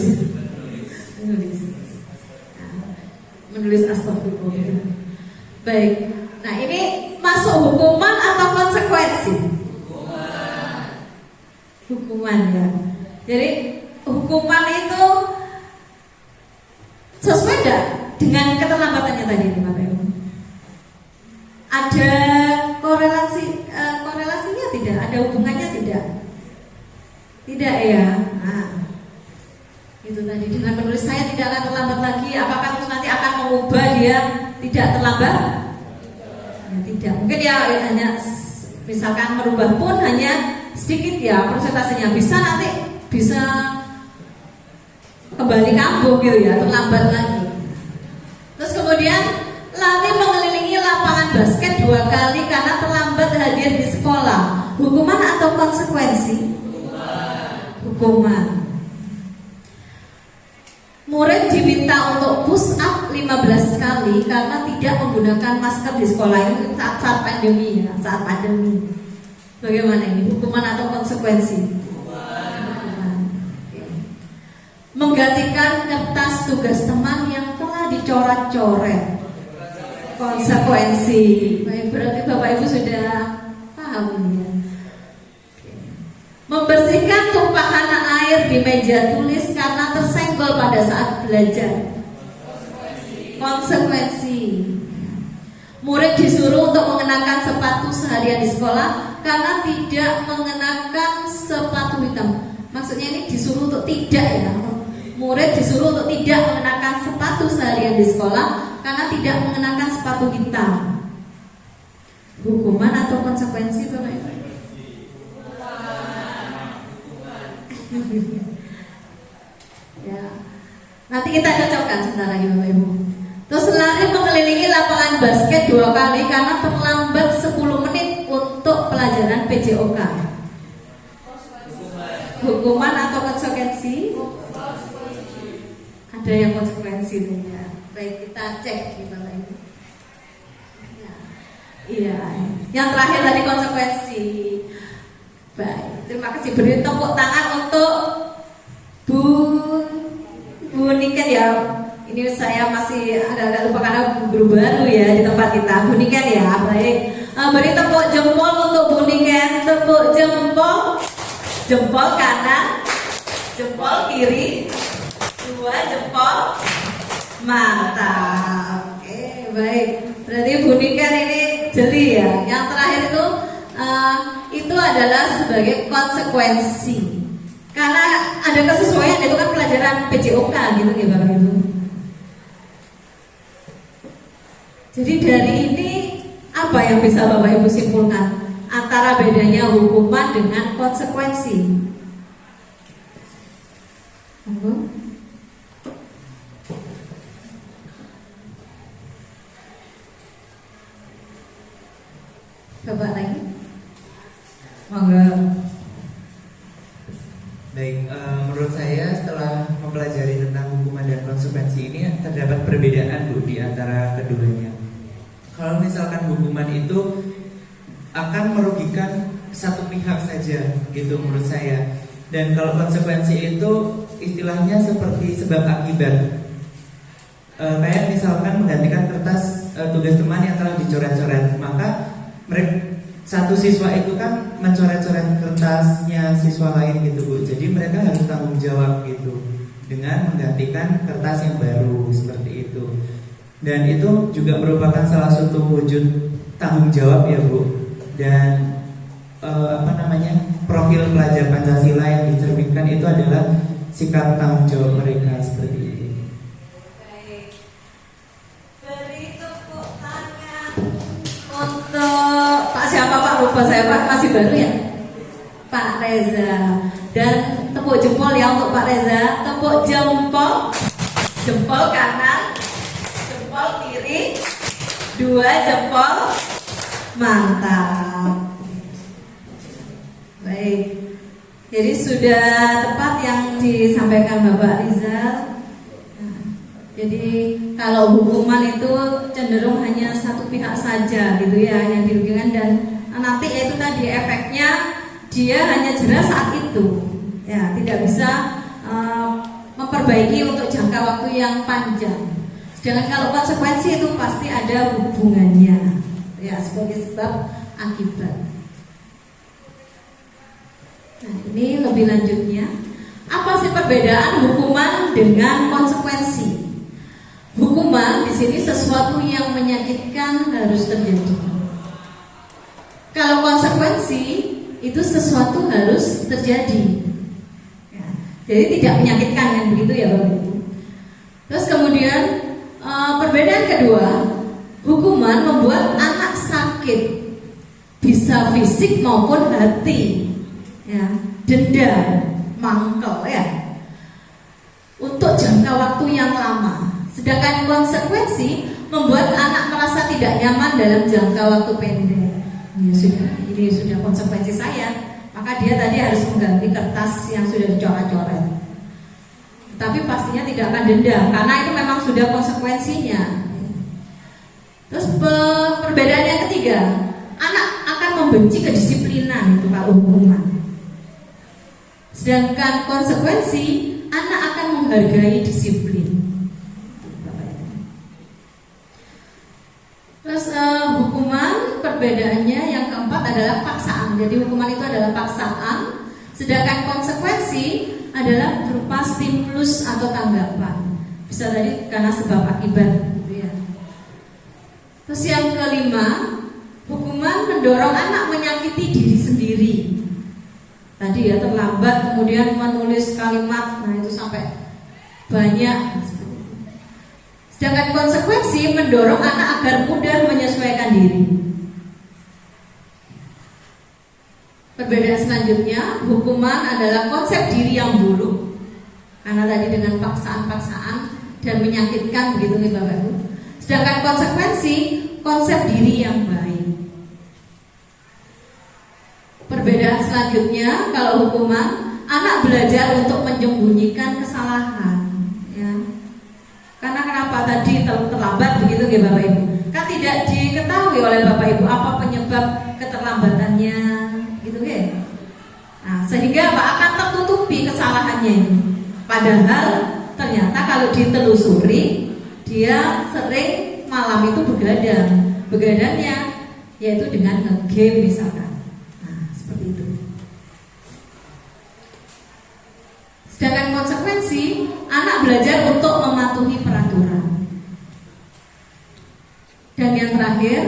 Menulis astagfirullah. Baik. Nah ini masuk hukuman atau konsekuensi? Hukuman ya. Jadi hukuman itu sesuai tidak dengan keterlambatannya tadi Bapak Ibu? Ada korelasinya tidak? Ada hubungannya tidak? Tidak ya. Nah, itu tadi dengan menulis saya tidak akan terlambat lagi. Apakah terus nanti akan mengubah dia tidak terlambat? Ya, tidak. Mungkin ya hanya misalkan merubah pun hanya sedikit ya persentasenya. Bisa nanti bisa kembali kambuh gitu ya, terlambat lagi. Terus kemudian lari mengelilingi lapangan basket 2 kali karena terlambat hadir di sekolah. Hukuman atau konsekuensi? Hukuman. Murid diminta untuk push up 15 kali karena tidak menggunakan masker di sekolah. Ini saat pandemi ya, saat pandemi. Bagaimana ini? Hukuman atau konsekuensi? Hukuman. Menggantikan kertas tugas teman yang telah dicoret-coret. Konsekuensi. Baik, berarti Bapak Ibu sudah paham ya. Membersihkan tumpahan air di meja tulis karena tersenggol pada saat belajar. Konsekuensi. Murid disuruh untuk mengenakan sepatu seharian di sekolah karena tidak mengenakan sepatu hitam. Maksudnya ini disuruh untuk tidak ya. Murid disuruh untuk tidak mengenakan sepatu seharian di sekolah karena tidak mengenakan sepatu hitam. Hukuman atau konsekuensi Bapak Ibu? Ya. Nanti kita cocokkan sebentar lagi Bapak Ibu. Terus lari mengelilingi lapangan basket 2 kali karena terlambat 10 menit untuk pelajaran PJOK. Hukuman atau konsekuensi? Ada yang konsekuensi ya. Baik, kita cek di Bapak Ibu. Ya. Iya. Yang terakhir tadi konsekuensi. Baik, terima kasih. Beri tepuk tangan untuk Bu Niken ya. Ini saya masih agak lupa karena guru baru ya di tempat kita. Bu Niken ya, baik. Beri tepuk jempol untuk Bu Niken. Tepuk jempol. Jempol kanan, jempol kiri, 2 jempol. Mantap. Oke, baik. Berarti Bu Niken ini jeli ya. Yang terakhir itu adalah sebagai konsekuensi. Karena ada kesesuaian, itu kan pelajaran PJOK gitu ya Bapak Ibu. Jadi dari ini apa yang bisa Bapak Ibu simpulkan antara bedanya hukuman dengan konsekuensi? Bapak lagi? Monggo. Baik, menurut saya setelah mempelajari tentang hukuman dan konsekuensi ini terdapat perbedaan Bu di antara keduanya. Kalau misalkan hukuman itu akan merugikan satu pihak saja, gitu menurut saya. Dan kalau konsekuensi itu istilahnya seperti sebab akibat. Kayak misalkan menggantikan kertas tugas teman yang telah dicoret-coret, maka satu siswa itu kan mencoret-coret kertasnya siswa lain gitu Bu. Jadi mereka harus tanggung jawab gitu dengan menggantikan kertas yang baru seperti itu. Dan itu juga merupakan salah satu wujud tanggung jawab ya Bu. Dan profil pelajar Pancasila yang dicerminkan itu adalah sikap tanggung jawab mereka seperti itu. Baik. Beri tepuk tangan untuk Pak siapa Pak, lupa saya Pak, masih baru ya, Pak Reza. Dan tepuk jempol ya untuk Pak Reza. Tepuk jempol, jempol kanan, jempol kiri, 2 jempol. Mantap. Baik. Jadi sudah tepat yang disampaikan Bapak Rizal. Nah, jadi kalau hukuman itu cenderung hanya satu pihak saja gitu ya yang dirugikan, dan nanti itu tadi efeknya dia hanya jera saat itu, ya tidak bisa memperbaiki untuk jangka waktu yang panjang. Sedangkan kalau konsekuensi itu pasti ada hubungannya, ya sebagai sebab akibat. Nah, ini lebih lanjutnya, apa sih perbedaan hukuman dengan konsekuensi? Hukuman di sini sesuatu yang menyakitkan harus terjadi. Kalau konsekuensi itu sesuatu harus terjadi. Ya, jadi tidak menyakitkan kan begitu ya Bapak Ibu. Terus kemudian perbedaan kedua, hukuman membuat anak sakit, bisa fisik maupun hati. Ya, denda, mangkel ya, untuk jangka waktu yang lama. Sedangkan konsekuensi membuat anak merasa tidak nyaman dalam jangka waktu pendek. Ini sudah konsekuensi saya, maka dia tadi harus mengganti kertas yang sudah dicoret-coret. Tapi pastinya tidak akan denda, karena itu memang sudah konsekuensinya. Terus perbedaan yang ketiga, anak akan membenci kedisiplinan itu kalau hukuman. Sedangkan konsekuensi, anak akan menghargai disiplin. Terus hukuman perbedaannya yang keempat adalah paksaan. Jadi hukuman itu adalah paksaan, sedangkan konsekuensi adalah berupa stimulus atau tanggapan. Bisa tadi karena sebab akibat, gitu ya. Terus yang kelima, hukuman mendorong anak menyakiti diri sendiri. Tadi ya, terlambat kemudian menulis kalimat, nah itu sampai banyak. Sedangkan konsekuensi mendorong anak agar mudah menyesuaikan diri. Perbedaan selanjutnya, hukuman adalah konsep diri yang buruk, karena tadi dengan paksaan-paksaan dan menyakitkan begitu nih Bapak Ibu. Sedangkan konsekuensi konsep diri yang baik. Perbedaan selanjutnya, kalau hukuman, anak belajar untuk menyembunyikan kesalahan, ya. Karena kenapa tadi terlambat begitu ya Bapak Ibu? Kan tidak diketahui oleh Bapak Ibu apa penyebab keterlambatannya, gitu ya. Nah, sehingga apa akan tertutupi kesalahannya ini. Padahal ternyata kalau ditelusuri, dia sering malam itu begadang. Begadangnya yaitu dengan nge-game misalkan. Itu. Sedangkan konsekuensi, anak belajar untuk mematuhi peraturan. Dan yang terakhir,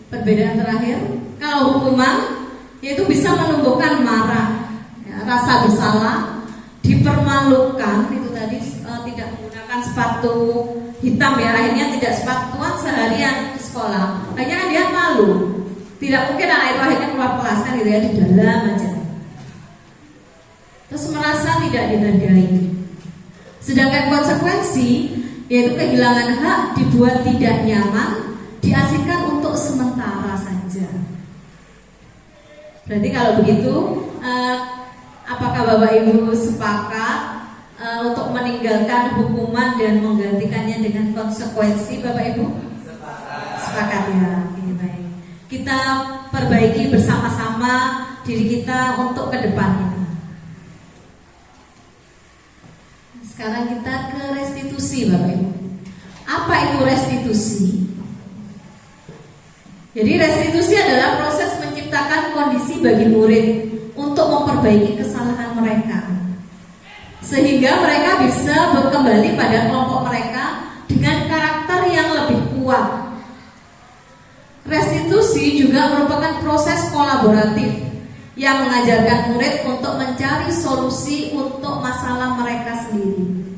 perbedaan terakhir, kalau hukuman yaitu bisa menumbuhkan marah, ya, rasa bersalah, dipermalukan, itu tadi tidak menggunakan sepatu hitam ya, akhirnya tidak sepatuan seharian di sekolah, akhirnya kan dia malu. Tidak mungkin anak itu akhirnya keluar kelas kan gitu ya, di dalam aja. Terus merasa tidak dihargai. Sedangkan konsekuensi yaitu kehilangan hak, dibuat tidak nyaman, diasingkan untuk sementara saja. Berarti kalau begitu, apakah Bapak Ibu sepakat untuk meninggalkan hukuman dan menggantikannya dengan konsekuensi Bapak Ibu? Sepakat ya. Kita perbaiki bersama-sama diri kita untuk kedepannya. Sekarang kita ke restitusi Bapak Ibu. Apa itu restitusi? Jadi restitusi adalah proses menciptakan menciptakan kondisi bagi murid untuk memperbaiki kesalahan mereka, sehingga mereka bisa kembali pada kelompok mereka dengan karakter yang lebih kuat. Restitusi juga merupakan proses kolaboratif yang mengajarkan murid untuk mencari solusi untuk masalah mereka sendiri.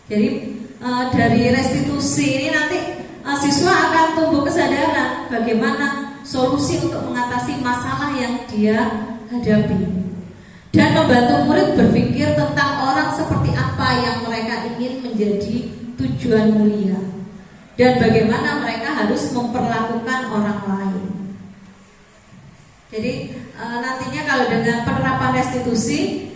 Jadi dari restitusi ini nanti siswa akan tumbuh kesadaran bagaimana solusi untuk mengatasi masalah yang dia hadapi, dan membantu murid berpikir tentang orang seperti apa yang mereka ingin menjadi tujuan mulia, dan bagaimana mereka harus memperlakukan orang lain. Jadi nantinya kalau dengan penerapan restitusi,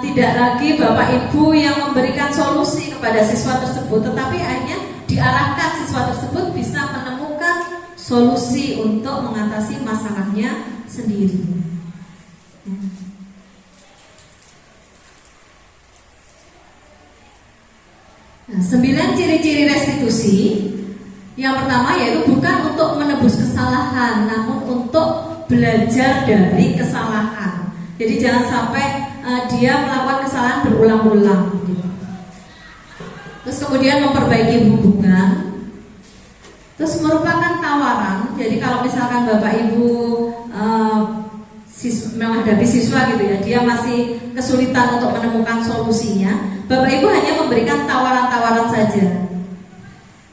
tidak lagi Bapak Ibu yang memberikan solusi kepada siswa tersebut, tetapi hanya diarahkan siswa tersebut bisa menemukan solusi untuk mengatasi masalahnya sendiri. Nah, 9 ciri-ciri restitusi. Yang pertama yaitu bukan untuk menebus kesalahan, namun untuk belajar dari kesalahan. Jadi jangan sampai dia melakukan kesalahan berulang-ulang gitu. Terus kemudian memperbaiki hubungan. Terus merupakan tawaran. Jadi kalau misalkan Bapak Ibu menghadapi siswa gitu ya, dia masih kesulitan untuk menemukan solusinya, Bapak Ibu hanya memberikan tawaran-tawaran saja.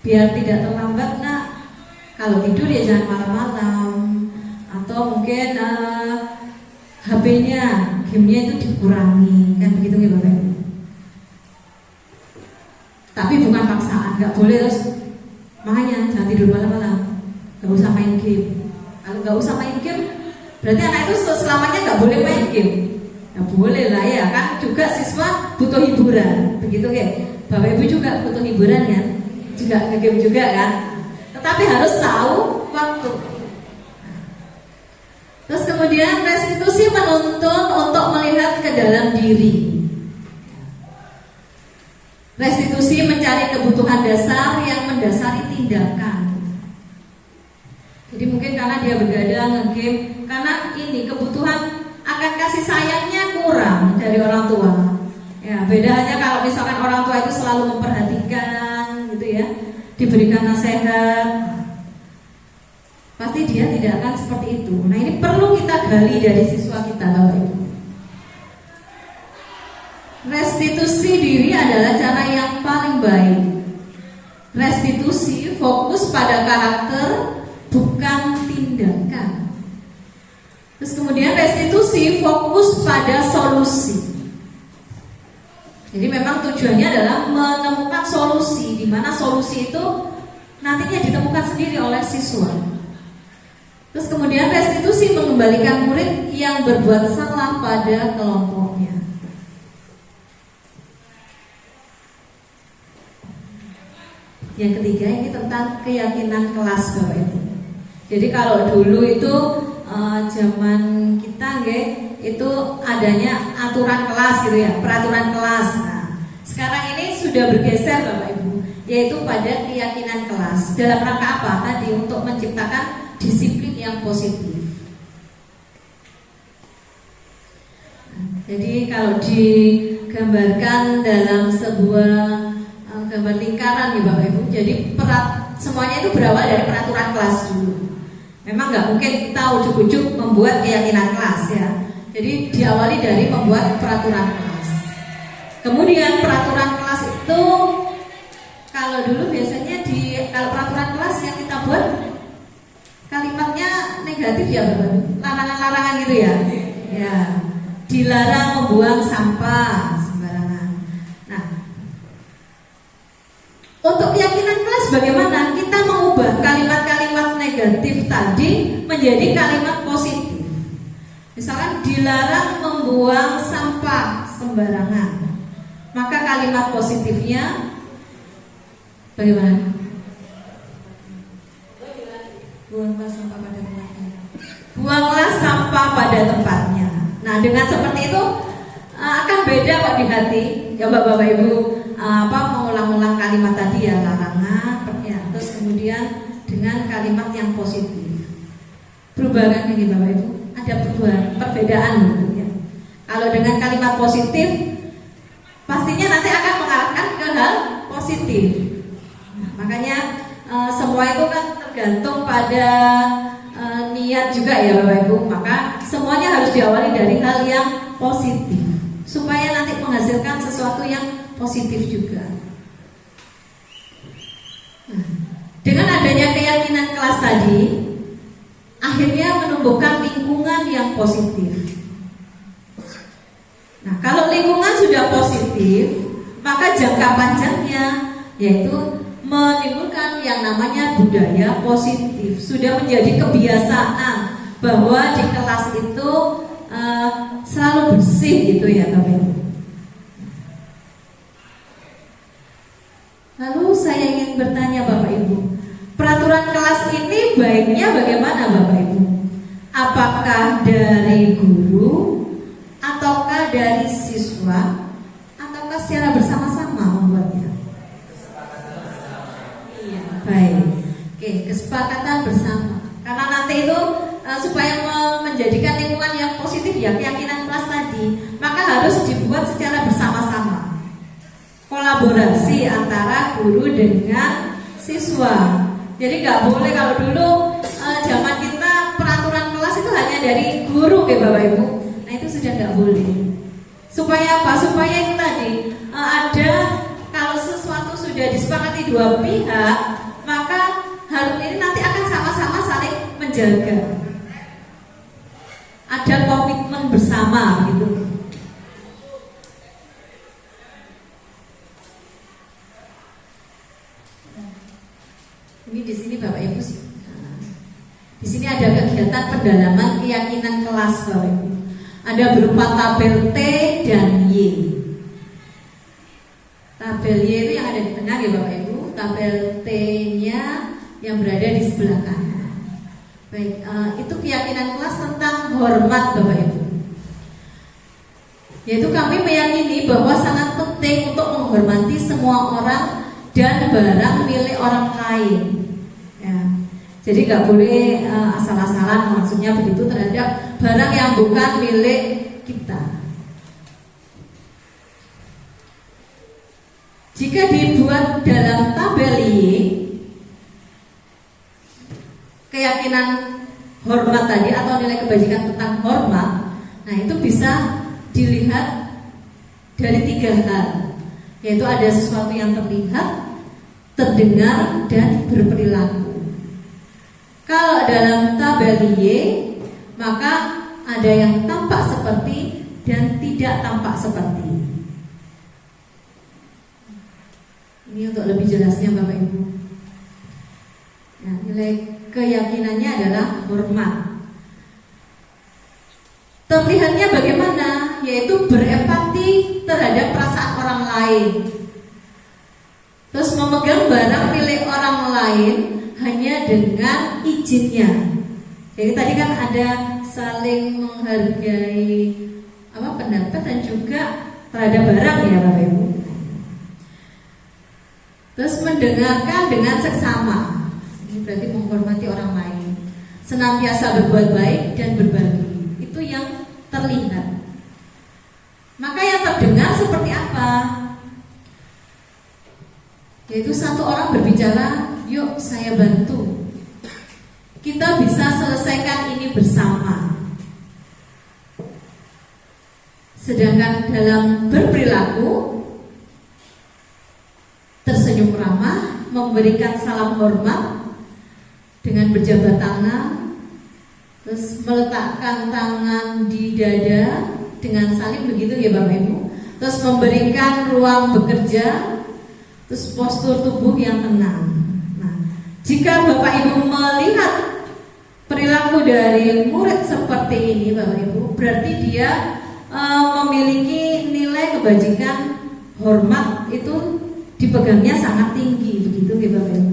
Biar tidak terlambat, nak, kalau tidur ya jangan malam-malam, atau mungkin HP-nya, game-nya itu dikurangi, kan begitu ya Bapak Ibu. Tapi bukan paksaan, nggak boleh terus makanya jangan tidur malam-malam, nggak usah main game. Kalau nggak usah main game, berarti anak itu selamanya nggak boleh main game. Ya boleh lah ya, kan juga siswa butuh hiburan, begitu ya. Bapak Ibu juga butuh hiburan kan, juga nge-game juga kan. Tetapi harus tahu waktu. Terus kemudian restitusi menuntun untuk melihat ke dalam diri. Restitusi mencari kebutuhan dasar yang mendasari tindakan. Jadi mungkin karena dia begadang nge-game, karena ini kebutuhan akan kasih sayangnya kurang dari orang tua. Ya, bedanya kalau misalkan orang tua itu selalu memperhatikan gitu ya, diberikan nasihat, pasti dia tidak akan seperti itu. Nah, ini perlu kita gali dari siswa kita, Bapak Ibu. Restitusi diri adalah cara yang paling baik. Restitusi fokus pada karakter, bukan tindakan. Terus kemudian restitusi fokus pada solusi. Jadi memang tujuannya adalah menemukan solusi, di mana solusi itu nantinya ditemukan sendiri oleh siswa. Terus kemudian restitusi mengembalikan murid yang berbuat salah pada kelompoknya. Yang ketiga ini tentang keyakinan kelas, Bapak Ibu. Jadi kalau dulu itu zaman kita itu adanya aturan kelas gitu ya, peraturan kelas. Nah, sekarang ini sudah bergeser Bapak Ibu, yaitu pada keyakinan kelas. Dalam rangka apa? Tadi untuk menciptakan disiplin yang positif. Jadi kalau digambarkan dalam sebuah gambar lingkaran nih Bapak Ibu, jadi semuanya itu berawal dari peraturan kelas dulu. Memang nggak mungkin kita ujuk-ujuk membuat keyakinan kelas ya. Jadi diawali dari membuat peraturan kelas. Kemudian peraturan kelas itu kalau dulu biasanya kalau peraturan kelas yang kita buat kalimatnya negatif ya Bapak, larangan-larangan gitu ya. Ya, dilarang membuang sampah sembarangan. Nah, untuk keyakinan kelas bagaimana? Kita mengubah kalimat-kalimat negatif tadi menjadi kalimat positif. Misalkan dilarang membuang sampah sembarangan, maka kalimat positifnya bagaimana? Buanglah sampah pada tempatnya. Buanglah sampah pada tempatnya. Nah, dengan seperti itu akan beda kok di hati. Coba Bapak Ibu mengulang-ulang kalimat tadi ya, larangan, ya, terus kemudian dengan kalimat yang positif. Perubahan ini Bapak Ibu, ada perbedaan gitu ya. Kalau dengan kalimat positif, pastinya nanti akan mengarahkan ke hal positif. Nah, makanya semua itu kan tergantung pada niat juga ya Bapak Ibu. Maka semuanya harus diawali dari hal yang positif, supaya nanti menghasilkan sesuatu yang positif juga. Nah, dengan adanya keyakinan kelas tadi, akhirnya menumbuhkan lingkungan yang positif. Nah, kalau lingkungan sudah positif, maka jangka panjangnya yaitu menimbulkan yang namanya budaya positif. Sudah menjadi kebiasaan bahwa di kelas itu selalu bersih gitu ya teman-teman. Lalu saya ingin bertanya Bapak Ibu, peraturan kelas ini baiknya bagaimana Bapak Ibu? Apakah dari guru, ataukah dari siswa, ataukah secara bersama-sama membuatnya? Iya, baik. Oke, kesepakatan bersama. Karena nanti itu supaya menjadikan lingkungan yang positif ya, keyakinan kelas tadi, maka harus dibuat secara bersama-sama. Kolaborasi antara guru dengan siswa. Jadi nggak boleh kalau dulu zaman kita peraturan kelas itu hanya dari guru ya Bapak Ibu. Nah itu sudah nggak boleh. Supaya apa? Supaya itu tadi ada, kalau sesuatu sudah disepakati dua pihak, maka hal ini nanti akan sama-sama saling menjaga. Ada komitmen bersama gitu. Ini di sini Bapak Ibu, di sini ada kegiatan pendalaman keyakinan kelas Bapak Ibu. Ada berupa tabel T dan Y. Tabel Y itu yang ada di tengah ya Bapak Ibu. Tabel T-nya yang berada di sebelah kanan. Baik, itu keyakinan kelas tentang hormat Bapak Ibu. Yaitu kami meyakini bahwa sangat penting untuk menghormati semua orang dan barang milik orang lain. Ya. Jadi nggak boleh asal-asalan, maksudnya begitu terhadap barang yang bukan milik kita. Jika dibuat dalam tabel Y, keyakinan hormat tadi atau nilai kebajikan tentang hormat, nah itu bisa dilihat dari 3 hal, yaitu ada sesuatu yang terlihat, terdengar, dan berperilaku. Kalau dalam tabel Y, maka ada yang tampak seperti dan tidak tampak seperti. Ini untuk lebih jelasnya Bapak Ibu. Nah, nilai keyakinannya adalah hormat. Terlihatnya bagaimana? Yaitu berempati terhadap perasaan orang lain. Terus memegang barang milik orang lain hanya dengan izinnya. Jadi tadi kan ada saling menghargai pendapat dan juga terhadap barang ya Bapak Ibu. Terus mendengarkan dengan seksama. Ini berarti menghormati orang lain. Senantiasa berbuat baik dan berbagi. Itu yang terlihat. Maka yang terdengar seperti apa? Yaitu satu orang berbicara, yuk saya bantu, kita bisa selesaikan ini bersama. Sedangkan dalam berperilaku, tersenyum ramah, memberikan salam hormat dengan berjabat tangan, terus meletakkan tangan di dada dengan saling begitu ya Bapak Ibu. Terus memberikan ruang bekerja, terus postur tubuh yang tenang. Nah, jika Bapak Ibu melihat perilaku dari murid seperti ini Bapak Ibu, berarti dia memiliki nilai kebajikan hormat itu dipegangnya sangat tinggi begitu ya Bapak Ibu.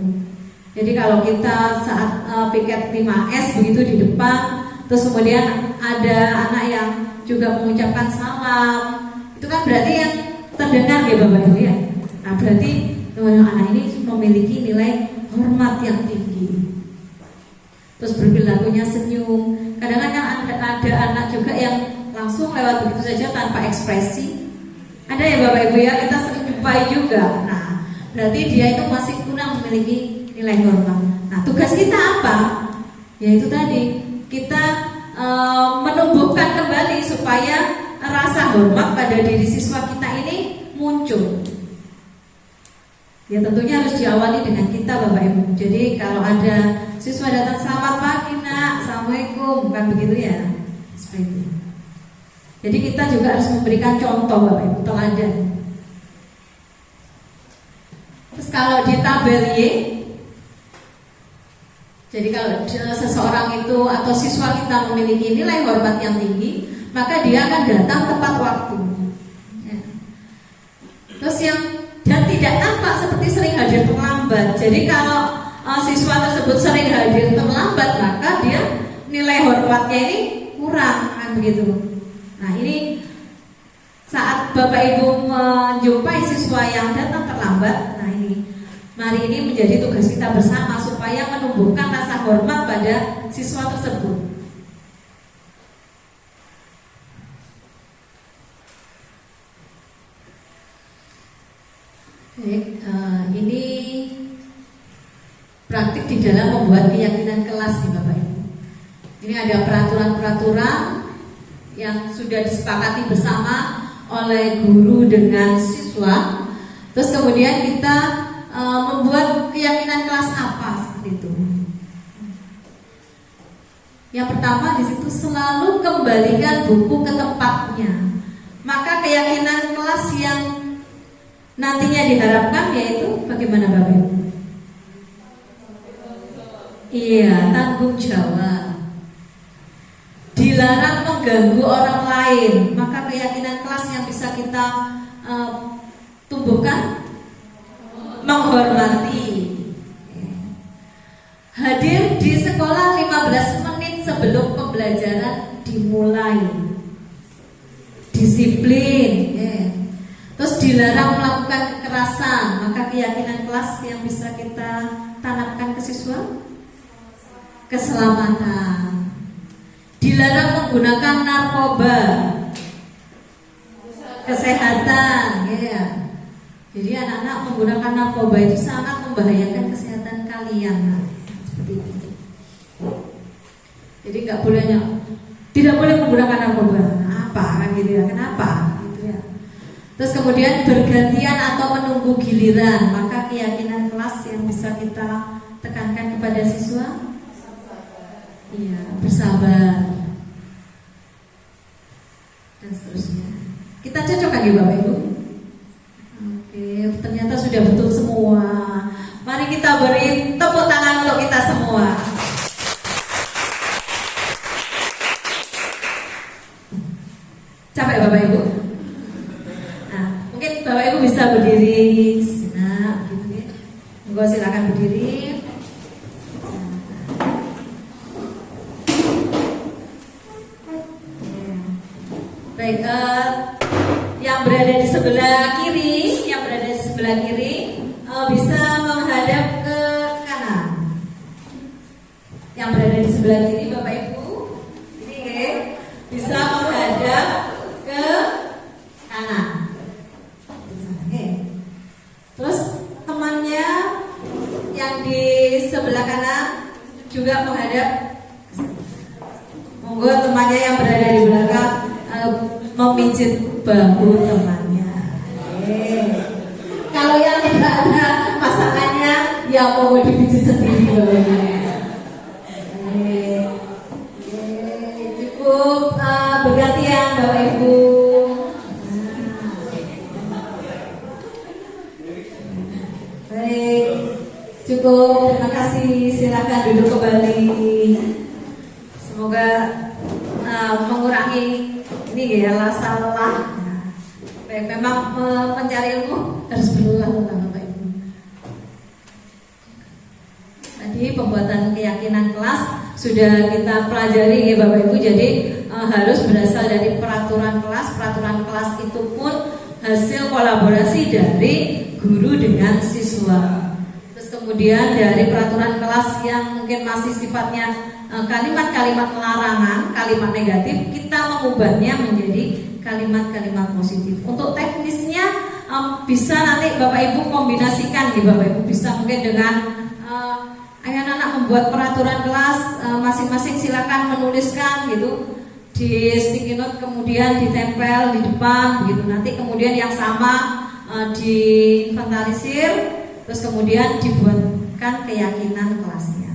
Jadi kalau kita saat piket 5S begitu di depan, terus kemudian ada anak yang juga mengucapkan salam, itu kan berarti yang terdengar ya Bapak Ibu ya. Nah berarti anak ini memiliki nilai hormat yang tinggi. terus berperilakunya senyum. Kadang-kadang ada anak juga yang langsung lewat begitu saja tanpa ekspresi. Ada ya Bapak Ibu ya, kita sering jumpai juga. Nah, berarti dia itu masih kurang memiliki nilai hormat. Nah, tugas kita apa? Yaitu tadi kita menumbuhkan kembali supaya rasa hormat pada diri siswa kita ini muncul. Ya tentunya harus diawali dengan kita Bapak Ibu. Jadi kalau ada siswa datang, selamat pagi nak, assalamualaikum, bukan begitu ya? Seperti itu. Jadi kita juga harus memberikan contoh Bapak Ibu, teladan. Terus kalau di tabel Y, jadi kalau seseorang itu atau siswa kita memiliki nilai hormat yang tinggi, maka dia akan datang tepat waktu. Ya. Terus yang dan tidak tampak seperti sering hadir terlambat. Jadi kalau siswa tersebut sering hadir terlambat, maka dia nilai hormatnya ini kurang, kan begitu. Nah ini saat Bapak Ibu menjumpai siswa yang datang terlambat, nah ini mari ini menjadi tugas kita bersama supaya menumbuhkan rasa hormat pada siswa tersebut. Baik, ini praktik di dalam membuat keyakinan kelas nih Bapak Ibu. Ini ada peraturan-peraturan yang sudah disepakati bersama oleh guru dengan siswa. Terus kemudian kita membuat keyakinan kelas apa seperti itu. Yang pertama di situ selalu kembalikan buku ke tempatnya. Maka keyakinan kelas yang nantinya diharapkan yaitu bagaimana Bapak Ibu? Iya, tanggung jawab. Dilarang mengganggu orang lain. Maka keyakinan kelas yang bisa kita tumbuhkan menghormati. Hadir di sekolah 15 menit sebelum pembelajaran dimulai. Disiplin. Terus dilarang melakukan kekerasan. Maka keyakinan kelas yang bisa kita tanamkan ke siswa, keselamatan. Dilarang menggunakan narkoba, kesehatan, ya. Jadi anak-anak menggunakan narkoba itu sangat membahayakan kesehatan kalian. Nah, seperti itu. Jadi nggak bolehnya, tidak boleh menggunakan narkoba. Nah, apa kan gitu ya? Kenapa? Gitu ya. Terus kemudian bergantian atau menunggu giliran. Maka keyakinan kelas yang bisa kita tekankan kepada siswa, iya, bersabar dan seterusnya. Kita cocok lagi Bapak Ibu. Oke, ternyata sudah betul semua. Mari kita beri tepuk tangan untuk kita semua. Capek Bapak Ibu? Nah, mungkin Bapak Ibu bisa berdiri. Nah, gitu ya. Monggo silakan berdiri. Baik, yang berada di sebelah kiri, bisa menghadap ke kanan. Yang berada di sebelah kiri, Bapak Ibu, ini bisa menghadap ke kanan. Terus temannya yang di sebelah kanan juga menghadap. Monggo temannya yang berada di belakang memijit bahu temannya. Kalau yang tidak ada pasangannya, ya mau dipijit sendiri bahunya. Cukup bergantian Bapak Ibu. Baik, cukup. Terima kasih. Silakan duduk kembali. Semoga mengurangi ini ya rasa lelah. Baik, memang mencari ilmu harus berlelah-lelah Bapak Ibu. Tadi pembuatan keyakinan kelas sudah kita pelajari ya Bapak Ibu. Jadi harus berasal dari peraturan kelas. Peraturan kelas itu pun hasil kolaborasi dari guru dengan siswa. Terus kemudian dari peraturan kelas yang mungkin masih sifatnya kalimat-kalimat larangan, kalimat negatif, kita mengubahnya menjadi kalimat-kalimat positif. Untuk teknisnya bisa nanti Bapak Ibu kombinasikan nih, Bapak Ibu bisa mungkin dengan anak-anak membuat peraturan kelas, masing-masing silakan menuliskan gitu di sticky note, kemudian ditempel di depan gitu. Nanti kemudian yang sama diinventarisir, terus kemudian dibuatkan keyakinan kelasnya.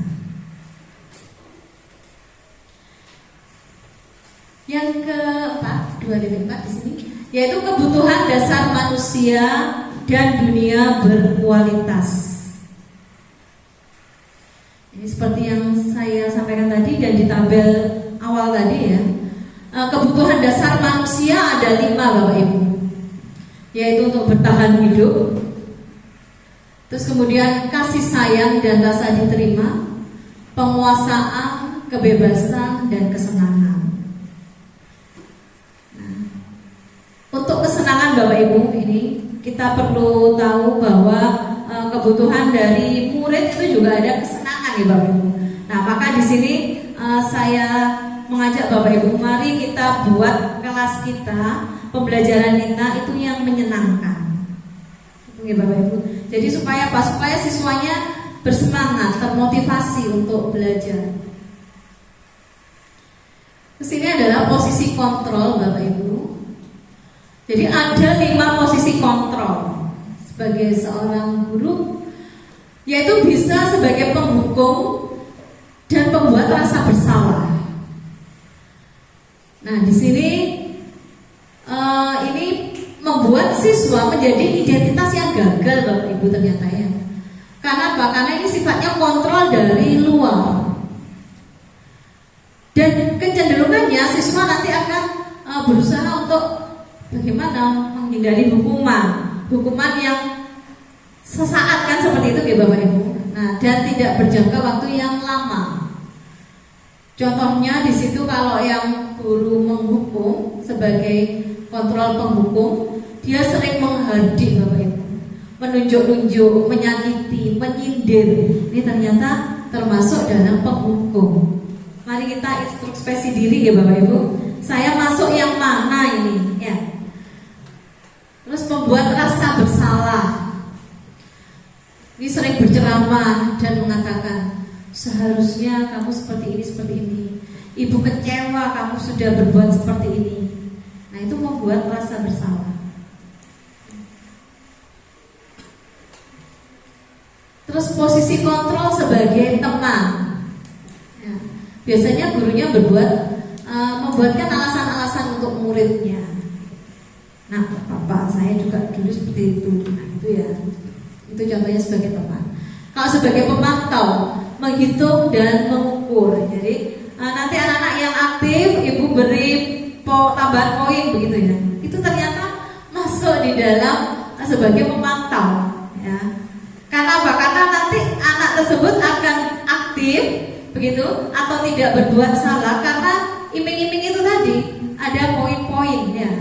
Yang keempat, 2 di sini, yaitu kebutuhan dasar manusia dan dunia berkualitas. Ini seperti yang saya sampaikan tadi dan di tabel awal tadi ya. Kebutuhan dasar manusia ada 5 Bapak Ibu, yaitu untuk bertahan hidup, terus kemudian kasih sayang dan rasa diterima, penguasaan, kebebasan, dan kesenangan. Untuk kesenangan Bapak Ibu, ini kita perlu tahu bahwa kebutuhan dari murid itu juga ada kesenangan ya Bapak Ibu. Nah, maka di sini saya mengajak Bapak Ibu, mari kita buat kelas kita, pembelajaran kita itu yang menyenangkan. Itu ya Bapak Ibu. Jadi supaya apa? Supaya siswanya bersemangat, termotivasi untuk belajar. Terus ini adalah posisi kontrol Bapak Ibu. Jadi ada 5 posisi kontrol sebagai seorang guru, yaitu bisa sebagai penghukum dan pembuat rasa bersalah. Nah, di sini ini membuat siswa menjadi identitas yang gagal Bapak Ibu ternyata ya. Karena apa? Karena ini sifatnya kontrol dari luar. Dan kecenderungannya siswa nanti akan berusaha untuk bagaimana menghindari hukuman yang sesaat kan seperti itu ya Bapak Ibu. Nah, dan tidak berjangka waktu yang lama. Contohnya di situ kalau yang guru menghukum sebagai kontrol penghukum, dia sering menghardik Bapak Ibu, menunjuk-nunjuk, menyakiti, menyindir. Ini ternyata termasuk dalam penghukum. Mari kita introspeksi diri ya Bapak Ibu. Saya masuk yang mana ini ya? Terus membuat rasa bersalah. Ini sering berceramah dan mengatakan seharusnya kamu seperti ini. Ibu kecewa kamu sudah berbuat seperti ini. Nah, itu membuat rasa bersalah. Terus posisi kontrol sebagai teman ya, biasanya gurunya membuatkan alasan-alasan untuk muridnya. Nah, Bapak saya juga dulu seperti itu. Nah, itu ya. Itu contohnya sebagai teman. Kalau sebagai pemantau, menghitung dan mengukur. Jadi nanti anak-anak yang aktif, ibu beri tambahan poin begitu ya. Itu ternyata masuk di dalam sebagai pemantau. Ya. Karena apa? Karena nanti anak tersebut akan aktif begitu atau tidak berbuat salah karena iming-iming itu tadi ada poin-poin ya.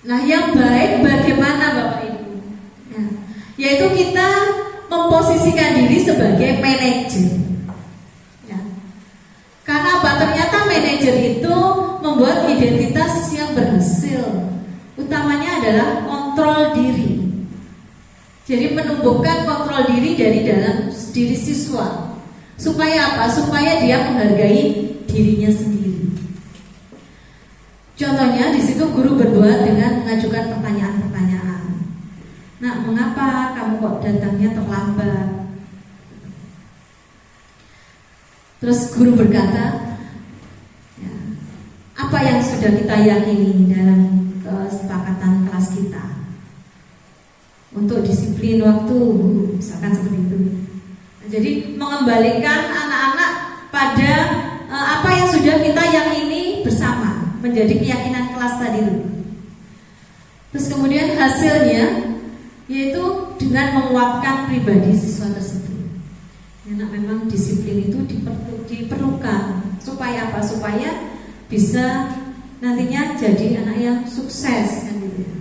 Nah, yang baik bagaimana Bapak Ibu? Ya, yaitu kita memposisikan diri sebagai manajer. Ya. Karena apa? Ternyata manajer itu membuat identitas yang berhasil. Utamanya adalah kontrol diri. Jadi menumbuhkan kontrol diri dari dalam diri siswa. Supaya apa? Supaya dia menghargai dirinya sendiri. Contohnya di situ guru berbuat dengan mengajukan pertanyaan-pertanyaan. Nah, mengapa kamu kok datangnya terlambat? Terus guru berkata, ya, apa yang sudah kita yakini dalam kesepakatan kelas kita untuk disiplin waktu, misalkan seperti itu. Nah, jadi mengembalikan anak-anak pada apa yang sudah kita yakini bersama. Menjadi keyakinan kelas tadi itu. Terus kemudian hasilnya yaitu dengan menguatkan pribadi siswa tersebut. Karena memang disiplin itu diperlukan supaya apa? Supaya bisa nantinya jadi anak yang sukses kan gitu ya.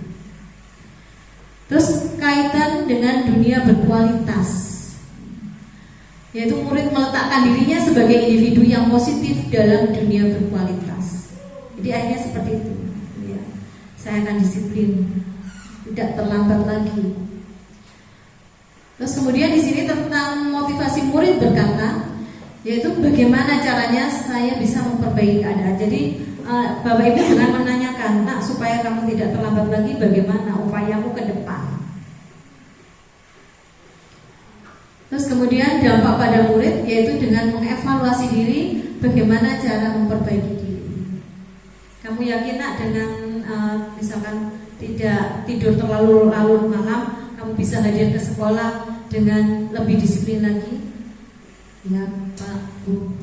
Terus kaitan dengan dunia berkualitas. yaitu murid meletakkan dirinya sebagai individu yang positif dalam dunia berkualitas. Jadi akhirnya seperti itu. Ya, saya akan disiplin, tidak terlambat lagi. Terus kemudian di sini tentang motivasi murid berkata, yaitu bagaimana caranya saya bisa memperbaiki keadaan. Jadi Bapak Ibu dengan menanyakan, nak supaya kamu tidak terlambat lagi, bagaimana upayamu ke depan. Terus kemudian dampak pada murid yaitu dengan mengevaluasi diri, bagaimana cara memperbaiki diri. Kamu yakin nak dengan misalkan tidak tidur terlalu larut malam, kamu bisa hadir ke sekolah dengan lebih disiplin lagi? Ya Pak, Bu.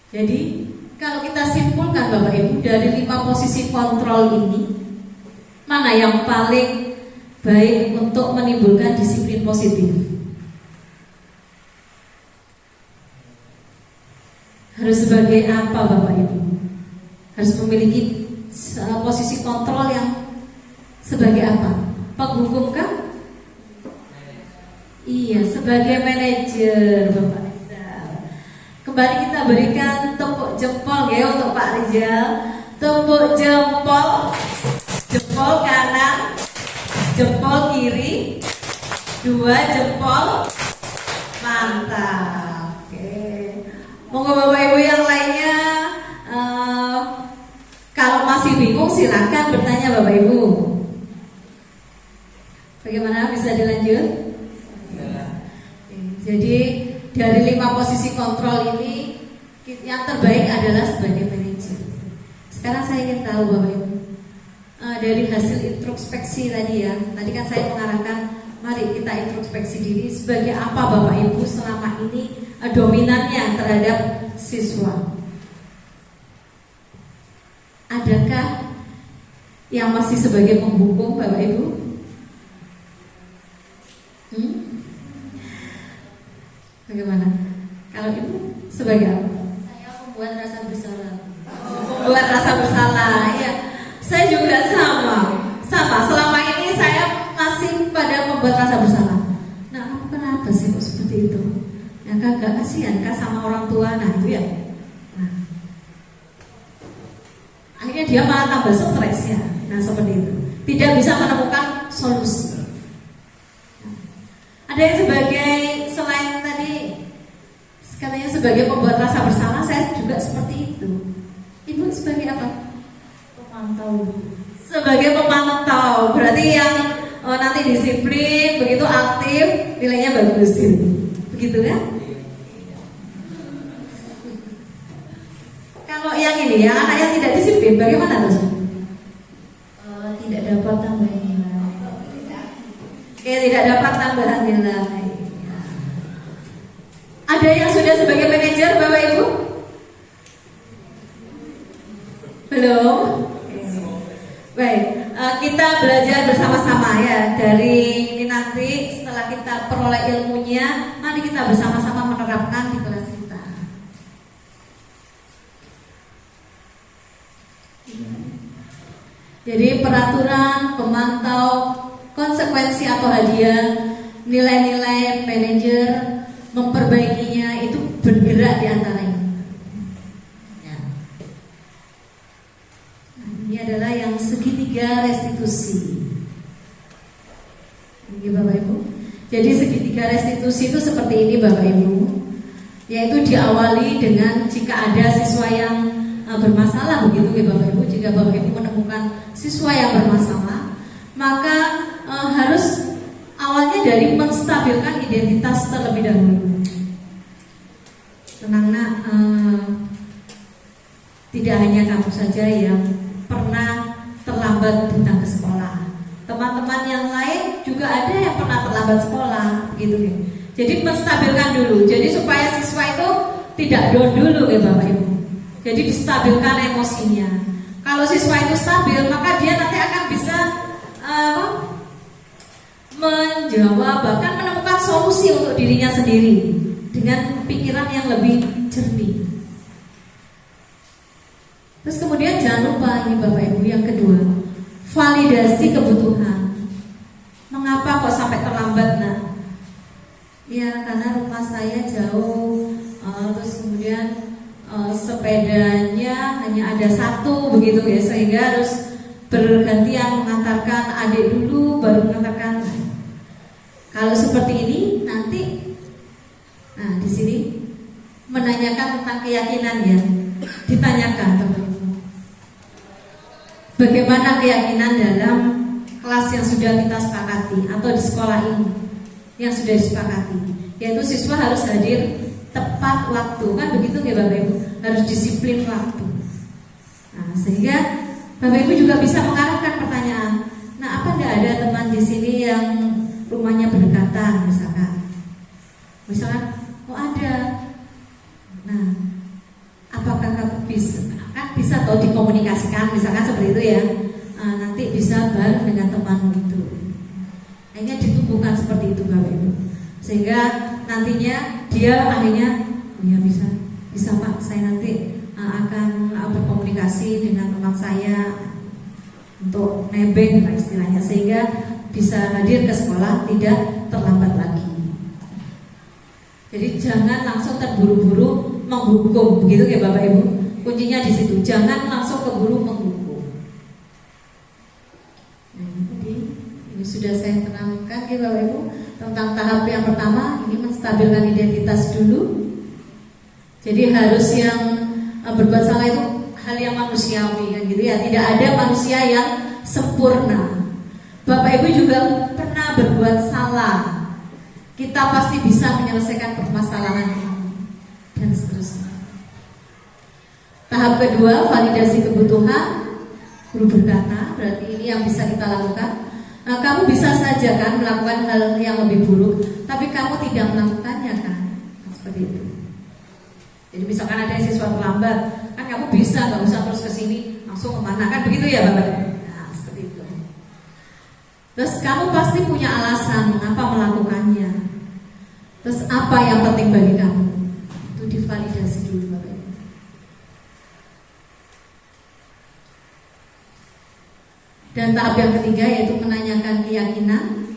Jadi kalau kita simpulkan Bapak Ibu, dari 5 posisi kontrol ini, mana yang paling baik untuk menimbulkan disiplin positif? Harus sebagai apa Bapak Ibu? Harus memiliki posisi kontrol yang sebagai apa? Penghukum kan? Iya, sebagai manajer Bapak Rizal. Kembali kita berikan tepuk jempol ya untuk Pak Rizal. Tepuk jempol, jempol kanan, jempol kiri, 2 jempol, mantap. Oke. Monggo Bapak Ibu yang lainnya, kalau masih bingung silakan bertanya Bapak Ibu. Bagaimana, bisa dilanjut? Jadi dari 5 posisi kontrol ini, yang terbaik adalah sebagai manajer. Sekarang saya ingin tahu Bapak Ibu, dari hasil introspeksi tadi ya, tadi kan saya mengarahkan, mari kita introspeksi diri sebagai apa Bapak Ibu selama ini dominannya terhadap siswa. Adakah yang masih sebagai penghukum Bapak Ibu? Bagaimana? Kalau Ibu sebagai apa? Saya membuat rasa bersalah. Membuat rasa bersalah, ya. Saya juga sama. Selama ini saya masih pada membuat rasa bersalah. Nah, kamu kenapa sih kok seperti itu? Ya kagak kasihan kah sama orang tua, nah itu ya. Nah, akhirnya dia malah tambah stres ya. Nah seperti itu. Tidak bisa menemukan solusi. Nah, ada yang sebagai selain tadi katanya sebagai pembuat rasa bersalah, saya juga seperti itu. Ibu sebagai apa? Pemantau. Sebagai pemantau, berarti yang nanti disiplin, begitu aktif, nilainya bagus gitu. Begitu kan? Kalau yang ini ya, anak yang tidak disiplin, bagaimana tuh? Tidak dapat tambahan nilai. Oke, tidak dapat tambahan nilai. Ada yang sudah sebagai manajer Bapak Ibu? Belum? Baik, kita belajar bersama-sama ya. Dari ini nanti setelah kita peroleh ilmunya, mari kita bersama-sama menerapkan di kelas kita. Jadi peraturan, pemantau, konsekuensi atau hadiah, nilai-nilai manajer, memperbaikinya itu bergerak di antaranya. Ya. Nah, ini adalah yang segitiga restitusi. Ini Bapak Ibu. Jadi segitiga restitusi itu seperti ini Bapak Ibu. Yaitu diawali dengan jika ada siswa yang bermasalah begitu ya Bapak Ibu. Jika Bapak Ibu menemukan siswa yang bermasalah, maka harus awalnya dari menstabilkan identitas terlebih dahulu. Tenang nak, tidak hanya kamu saja yang pernah terlambat datang ke sekolah. Teman-teman yang lain juga ada yang pernah terlambat sekolah, gitu ya. Jadi menstabilkan dulu. Jadi supaya siswa itu tidak down dulu ya Bapak Ibu. Jadi distabilkan emosinya. Kalau siswa itu stabil, maka dia nanti akan bisa menjawab, bahkan menemukan solusi untuk dirinya sendiri dengan pikiran yang lebih jernih. Terus kemudian jangan lupa ini Bapak Ibu yang kedua, validasi kebutuhan. Mengapa kok sampai terlambat? Nah, rumah saya jauh, terus kemudian sepedanya hanya ada satu begitu ya, sehingga harus bergantian mengantarkan adik dulu baru mengantarkan. Kalau seperti ini nanti, nah di sini menanyakan tentang keyakinan ya, ditanyakan teman-teman, bagaimana keyakinan dalam kelas yang sudah kita sepakati atau di sekolah ini yang sudah disepakati, yaitu siswa harus hadir tepat waktu, kan begitu ya Bapak Ibu, harus disiplin waktu. Nah, sehingga Bapak Ibu juga bisa mengarahkan pertanyaan. Nah, apa tidak ada teman di sini yang rumahnya berdekatan misalkan? Oh ada. Nah, apakah kamu bisa? Kan bisa atau dikomunikasikan, misalkan seperti itu ya. Nanti bisa bareng dengan temanmu itu. Akhirnya ditumbuhkan seperti itu Bapak Ibu, sehingga nantinya dia akhirnya ya bisa Pak, saya nanti akan berkomunikasi dengan teman saya untuk nebeng lah istilahnya, sehingga bisa hadir ke sekolah tidak terlambat lagi. Jadi jangan langsung terburu-buru menghukum, begitu ya Bapak Ibu. Kuncinya di situ, jangan langsung keburu menghukum. Ini sudah saya terangkan ya Bapak Ibu tentang tahap yang pertama, ini menstabilkan identitas dulu. Jadi harus yang berbuat salah itu hal yang manusiawi kan gitu ya. Tidak ada manusia yang sempurna. Bapak Ibu juga pernah berbuat salah. Kita pasti bisa menyelesaikan permasalahan ini dan seterusnya. Tahap kedua, validasi kebutuhan. Guru berkata, berarti ini yang bisa kita lakukan. Nah, kamu bisa saja kan melakukan hal yang lebih buruk, tapi kamu tidak melakukannya kan? Nah, seperti itu. Jadi misalkan ada siswa terlambat, kan kamu bisa, nggak usah terus ke sini, langsung kemana kan begitu ya Bapak? Nah, seperti itu. Terus kamu pasti punya alasan mengapa melakukannya. Terus apa yang penting bagi kamu? Itu divalidasi dulu Bapak. Dan tahap yang ketiga yaitu menanyakan keyakinan,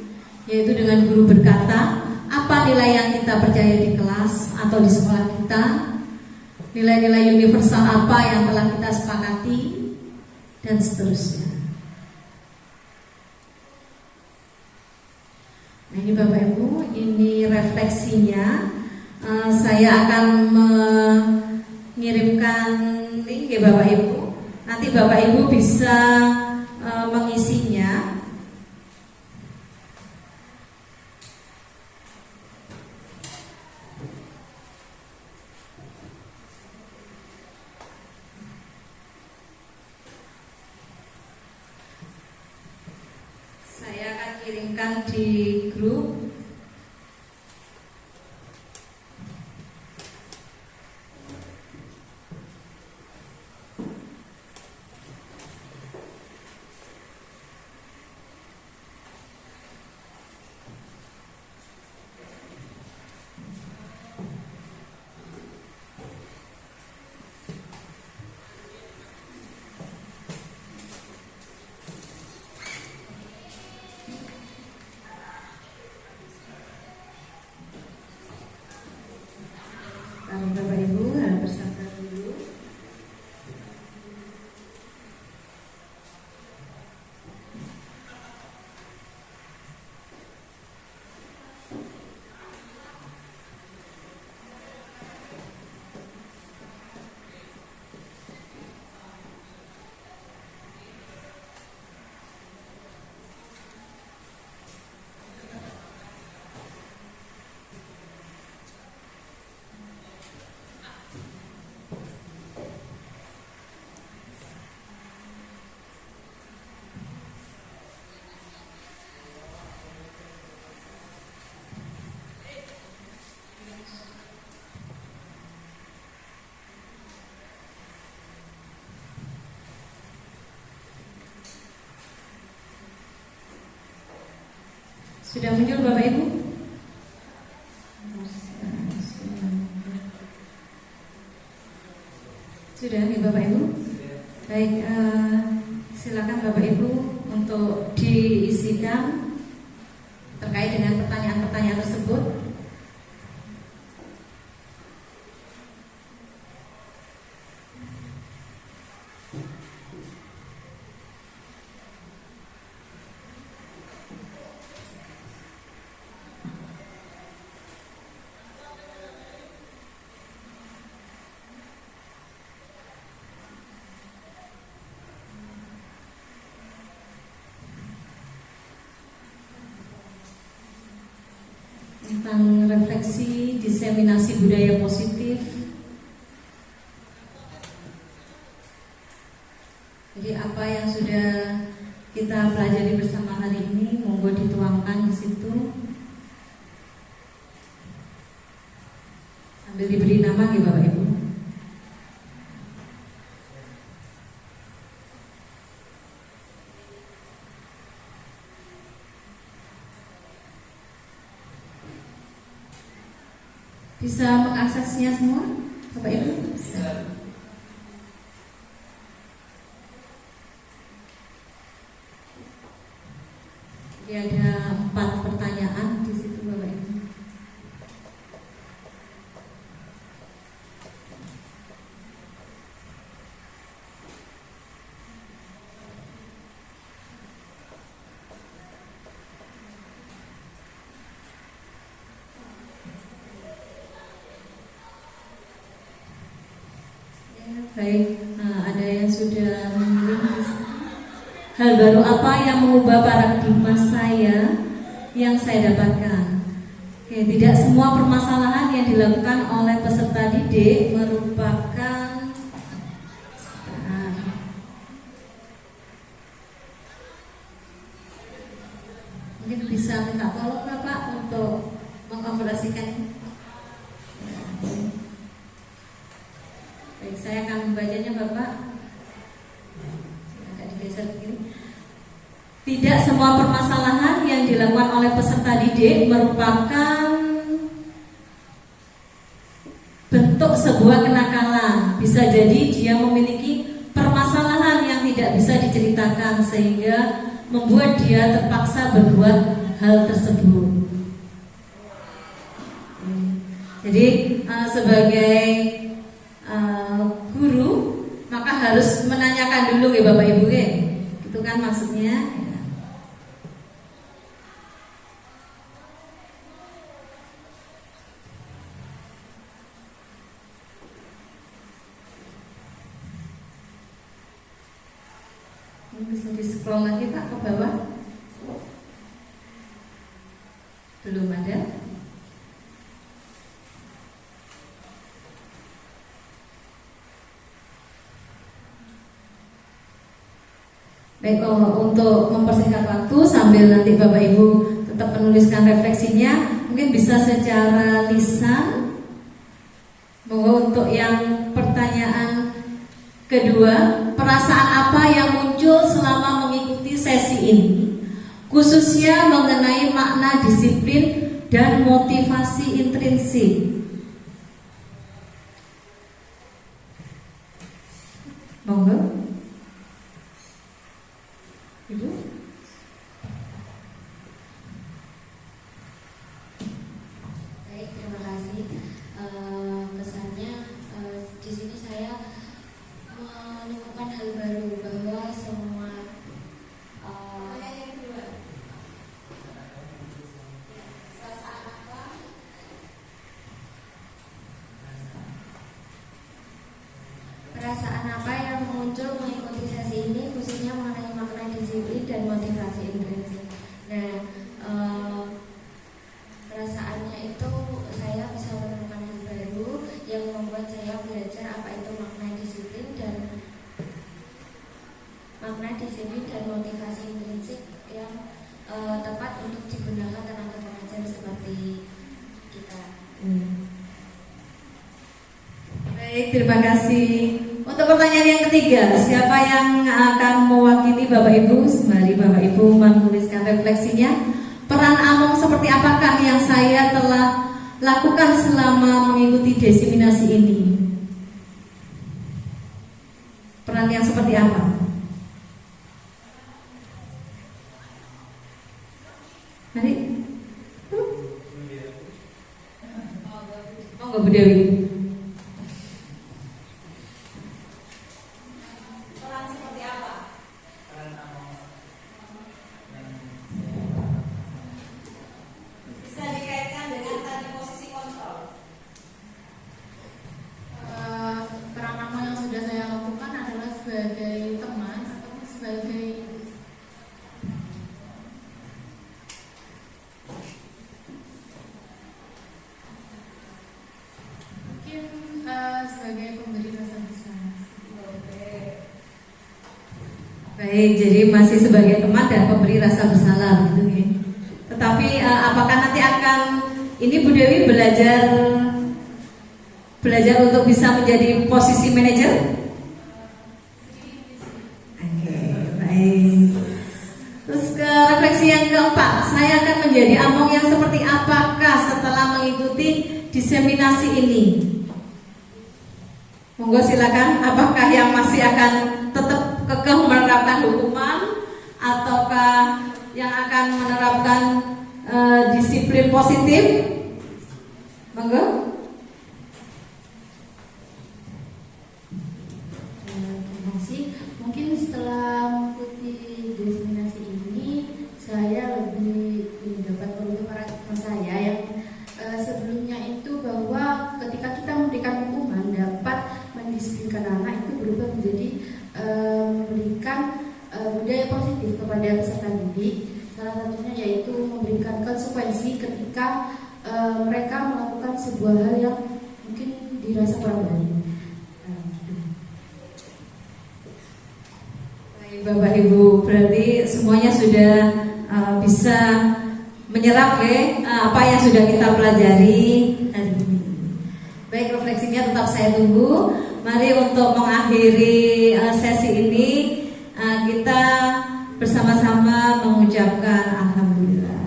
yaitu dengan guru berkata, apa nilai yang kita percaya di kelas atau di sekolah kita, nilai-nilai universal apa yang telah kita sepakati, dan seterusnya. Nah ini Bapak Ibu, ini refleksinya. Saya akan mengirimkan link ya Bapak Ibu. Nanti Bapak Ibu bisa mengisinya. Saya akan kirimkan di grup. Bapak Ibu harus bersabar dulu. Sudah muncul Bapak Ibu? Sudah nih Bapak Ibu? Baik, silakan Bapak Ibu untuk diisikan terkait dengan pertanyaan-pertanyaan tersebut. tentang refleksi diseminasi budaya positif. Jadi apa yang sudah kita pelajari bersama hari ini, monggo dituangkan di situ. Sambil diberi nama ya Bapak Ibu. Bisa mengaksesnya semua Bapak Ibu? Bisa. Jadi ada 4 pertanyaan di situ Bapak Ibu. Baik, ada yang sudah menulis. Hal baru apa yang mengubah paradigma saya yang saya dapatkan? Oke, tidak semua permasalahan yang dilakukan oleh peserta didik merupakan mungkin bisa minta tolong Bapak untuk mengoperasikan. Baik, saya akan membacanya Bapak. Agak digeser begini. Tidak semua permasalahan yang dilakukan oleh peserta didik merupakan bentuk sebuah kenakalan. Bisa jadi dia memiliki permasalahan yang tidak bisa diceritakan sehingga membuat dia terpaksa berbuat hal tersebut. Jadi sebagai guru maka harus menanyakan dulu ya Bapak Ibu ya. Itu kan maksudnya ya. Bisa di scroll lagi Pak ke bawah. Belum ada. Baik, untuk mempersingkat waktu sambil nanti Bapak Ibu tetap menuliskan refleksinya, mungkin bisa secara lisan. Monggo untuk yang pertanyaan kedua, perasaan apa yang muncul selama mengikuti sesi ini, khususnya mengenai makna disiplin dan motivasi intrinsik? Monggo. Ibu. Baik, terima kasih. Kesannya di sini saya menemukan hal baru bahwa semua perasaan apa yang muncul mengikuti sesi ini, khususnya mengenai makna disiplin dan motivasi intrinsik. Nah, perasaannya itu saya bisa menemukan hal baru yang membuat saya belajar apa itu makna disiplin dan motivasi intrinsik yang tepat untuk digunakan tenaga pengajar seperti kita. Baik, terima kasih. Untuk pertanyaan yang ketiga, siapa yang akan mewakili Bapak Ibu? Mari Bapak Ibu menuliskan refleksinya. Peran Among seperti apakah yang saya telah lakukan selama mengikuti diseminasi ini? Peran yang seperti apa? Mari. Monggo Bu Dewi. Baik, jadi masih sebagai teman dan pemberi rasa bersalah gitu ya. Tetapi apakah nanti akan ini Bu Dewi belajar untuk bisa menjadi posisi manajer? Oke, baik. Terus ke refleksi yang keempat, saya akan menjadi among yang seperti apakah setelah mengikuti diseminasi ini? Monggo silakan, apakah yang masih akan tetap kekeh menerapkan hukuman ataukah yang akan menerapkan disiplin positif? Monggo. Terima kasih. Mungkin setelah mengikuti diseminasi ini, saya lebih dapat menuntut paradigma saya yang sebelumnya itu bahwa ketika kita memberikan hukuman dapat mendisiplinkan anak itu berubah menjadi memberikan budaya positif kepada peserta didik. Salah satunya yaitu memberikan konsekuensi ketika mereka melakukan sebuah hal yang mungkin dirasa kurang baik. Bapak Ibu, berarti semuanya sudah bisa menyerap apa yang sudah kita pelajari hari ini. Baik, refleksinya tetap saya tunggu. Mari untuk mengakhiri sesi ini kita bersama-sama mengucapkan alhamdulillah.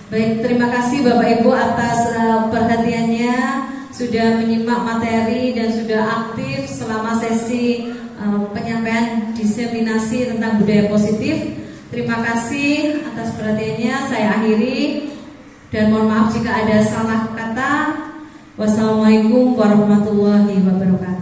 Baik, terima kasih Bapak Ibu atas perhatiannya, sudah menyimak materi dan sudah aktif selama sesi penyampaian diseminasi tentang budaya positif. Terima kasih atas perhatiannya. Saya akhiri dan mohon maaf jika ada salah kata. Wassalamualaikum warahmatullahi wabarakatuh.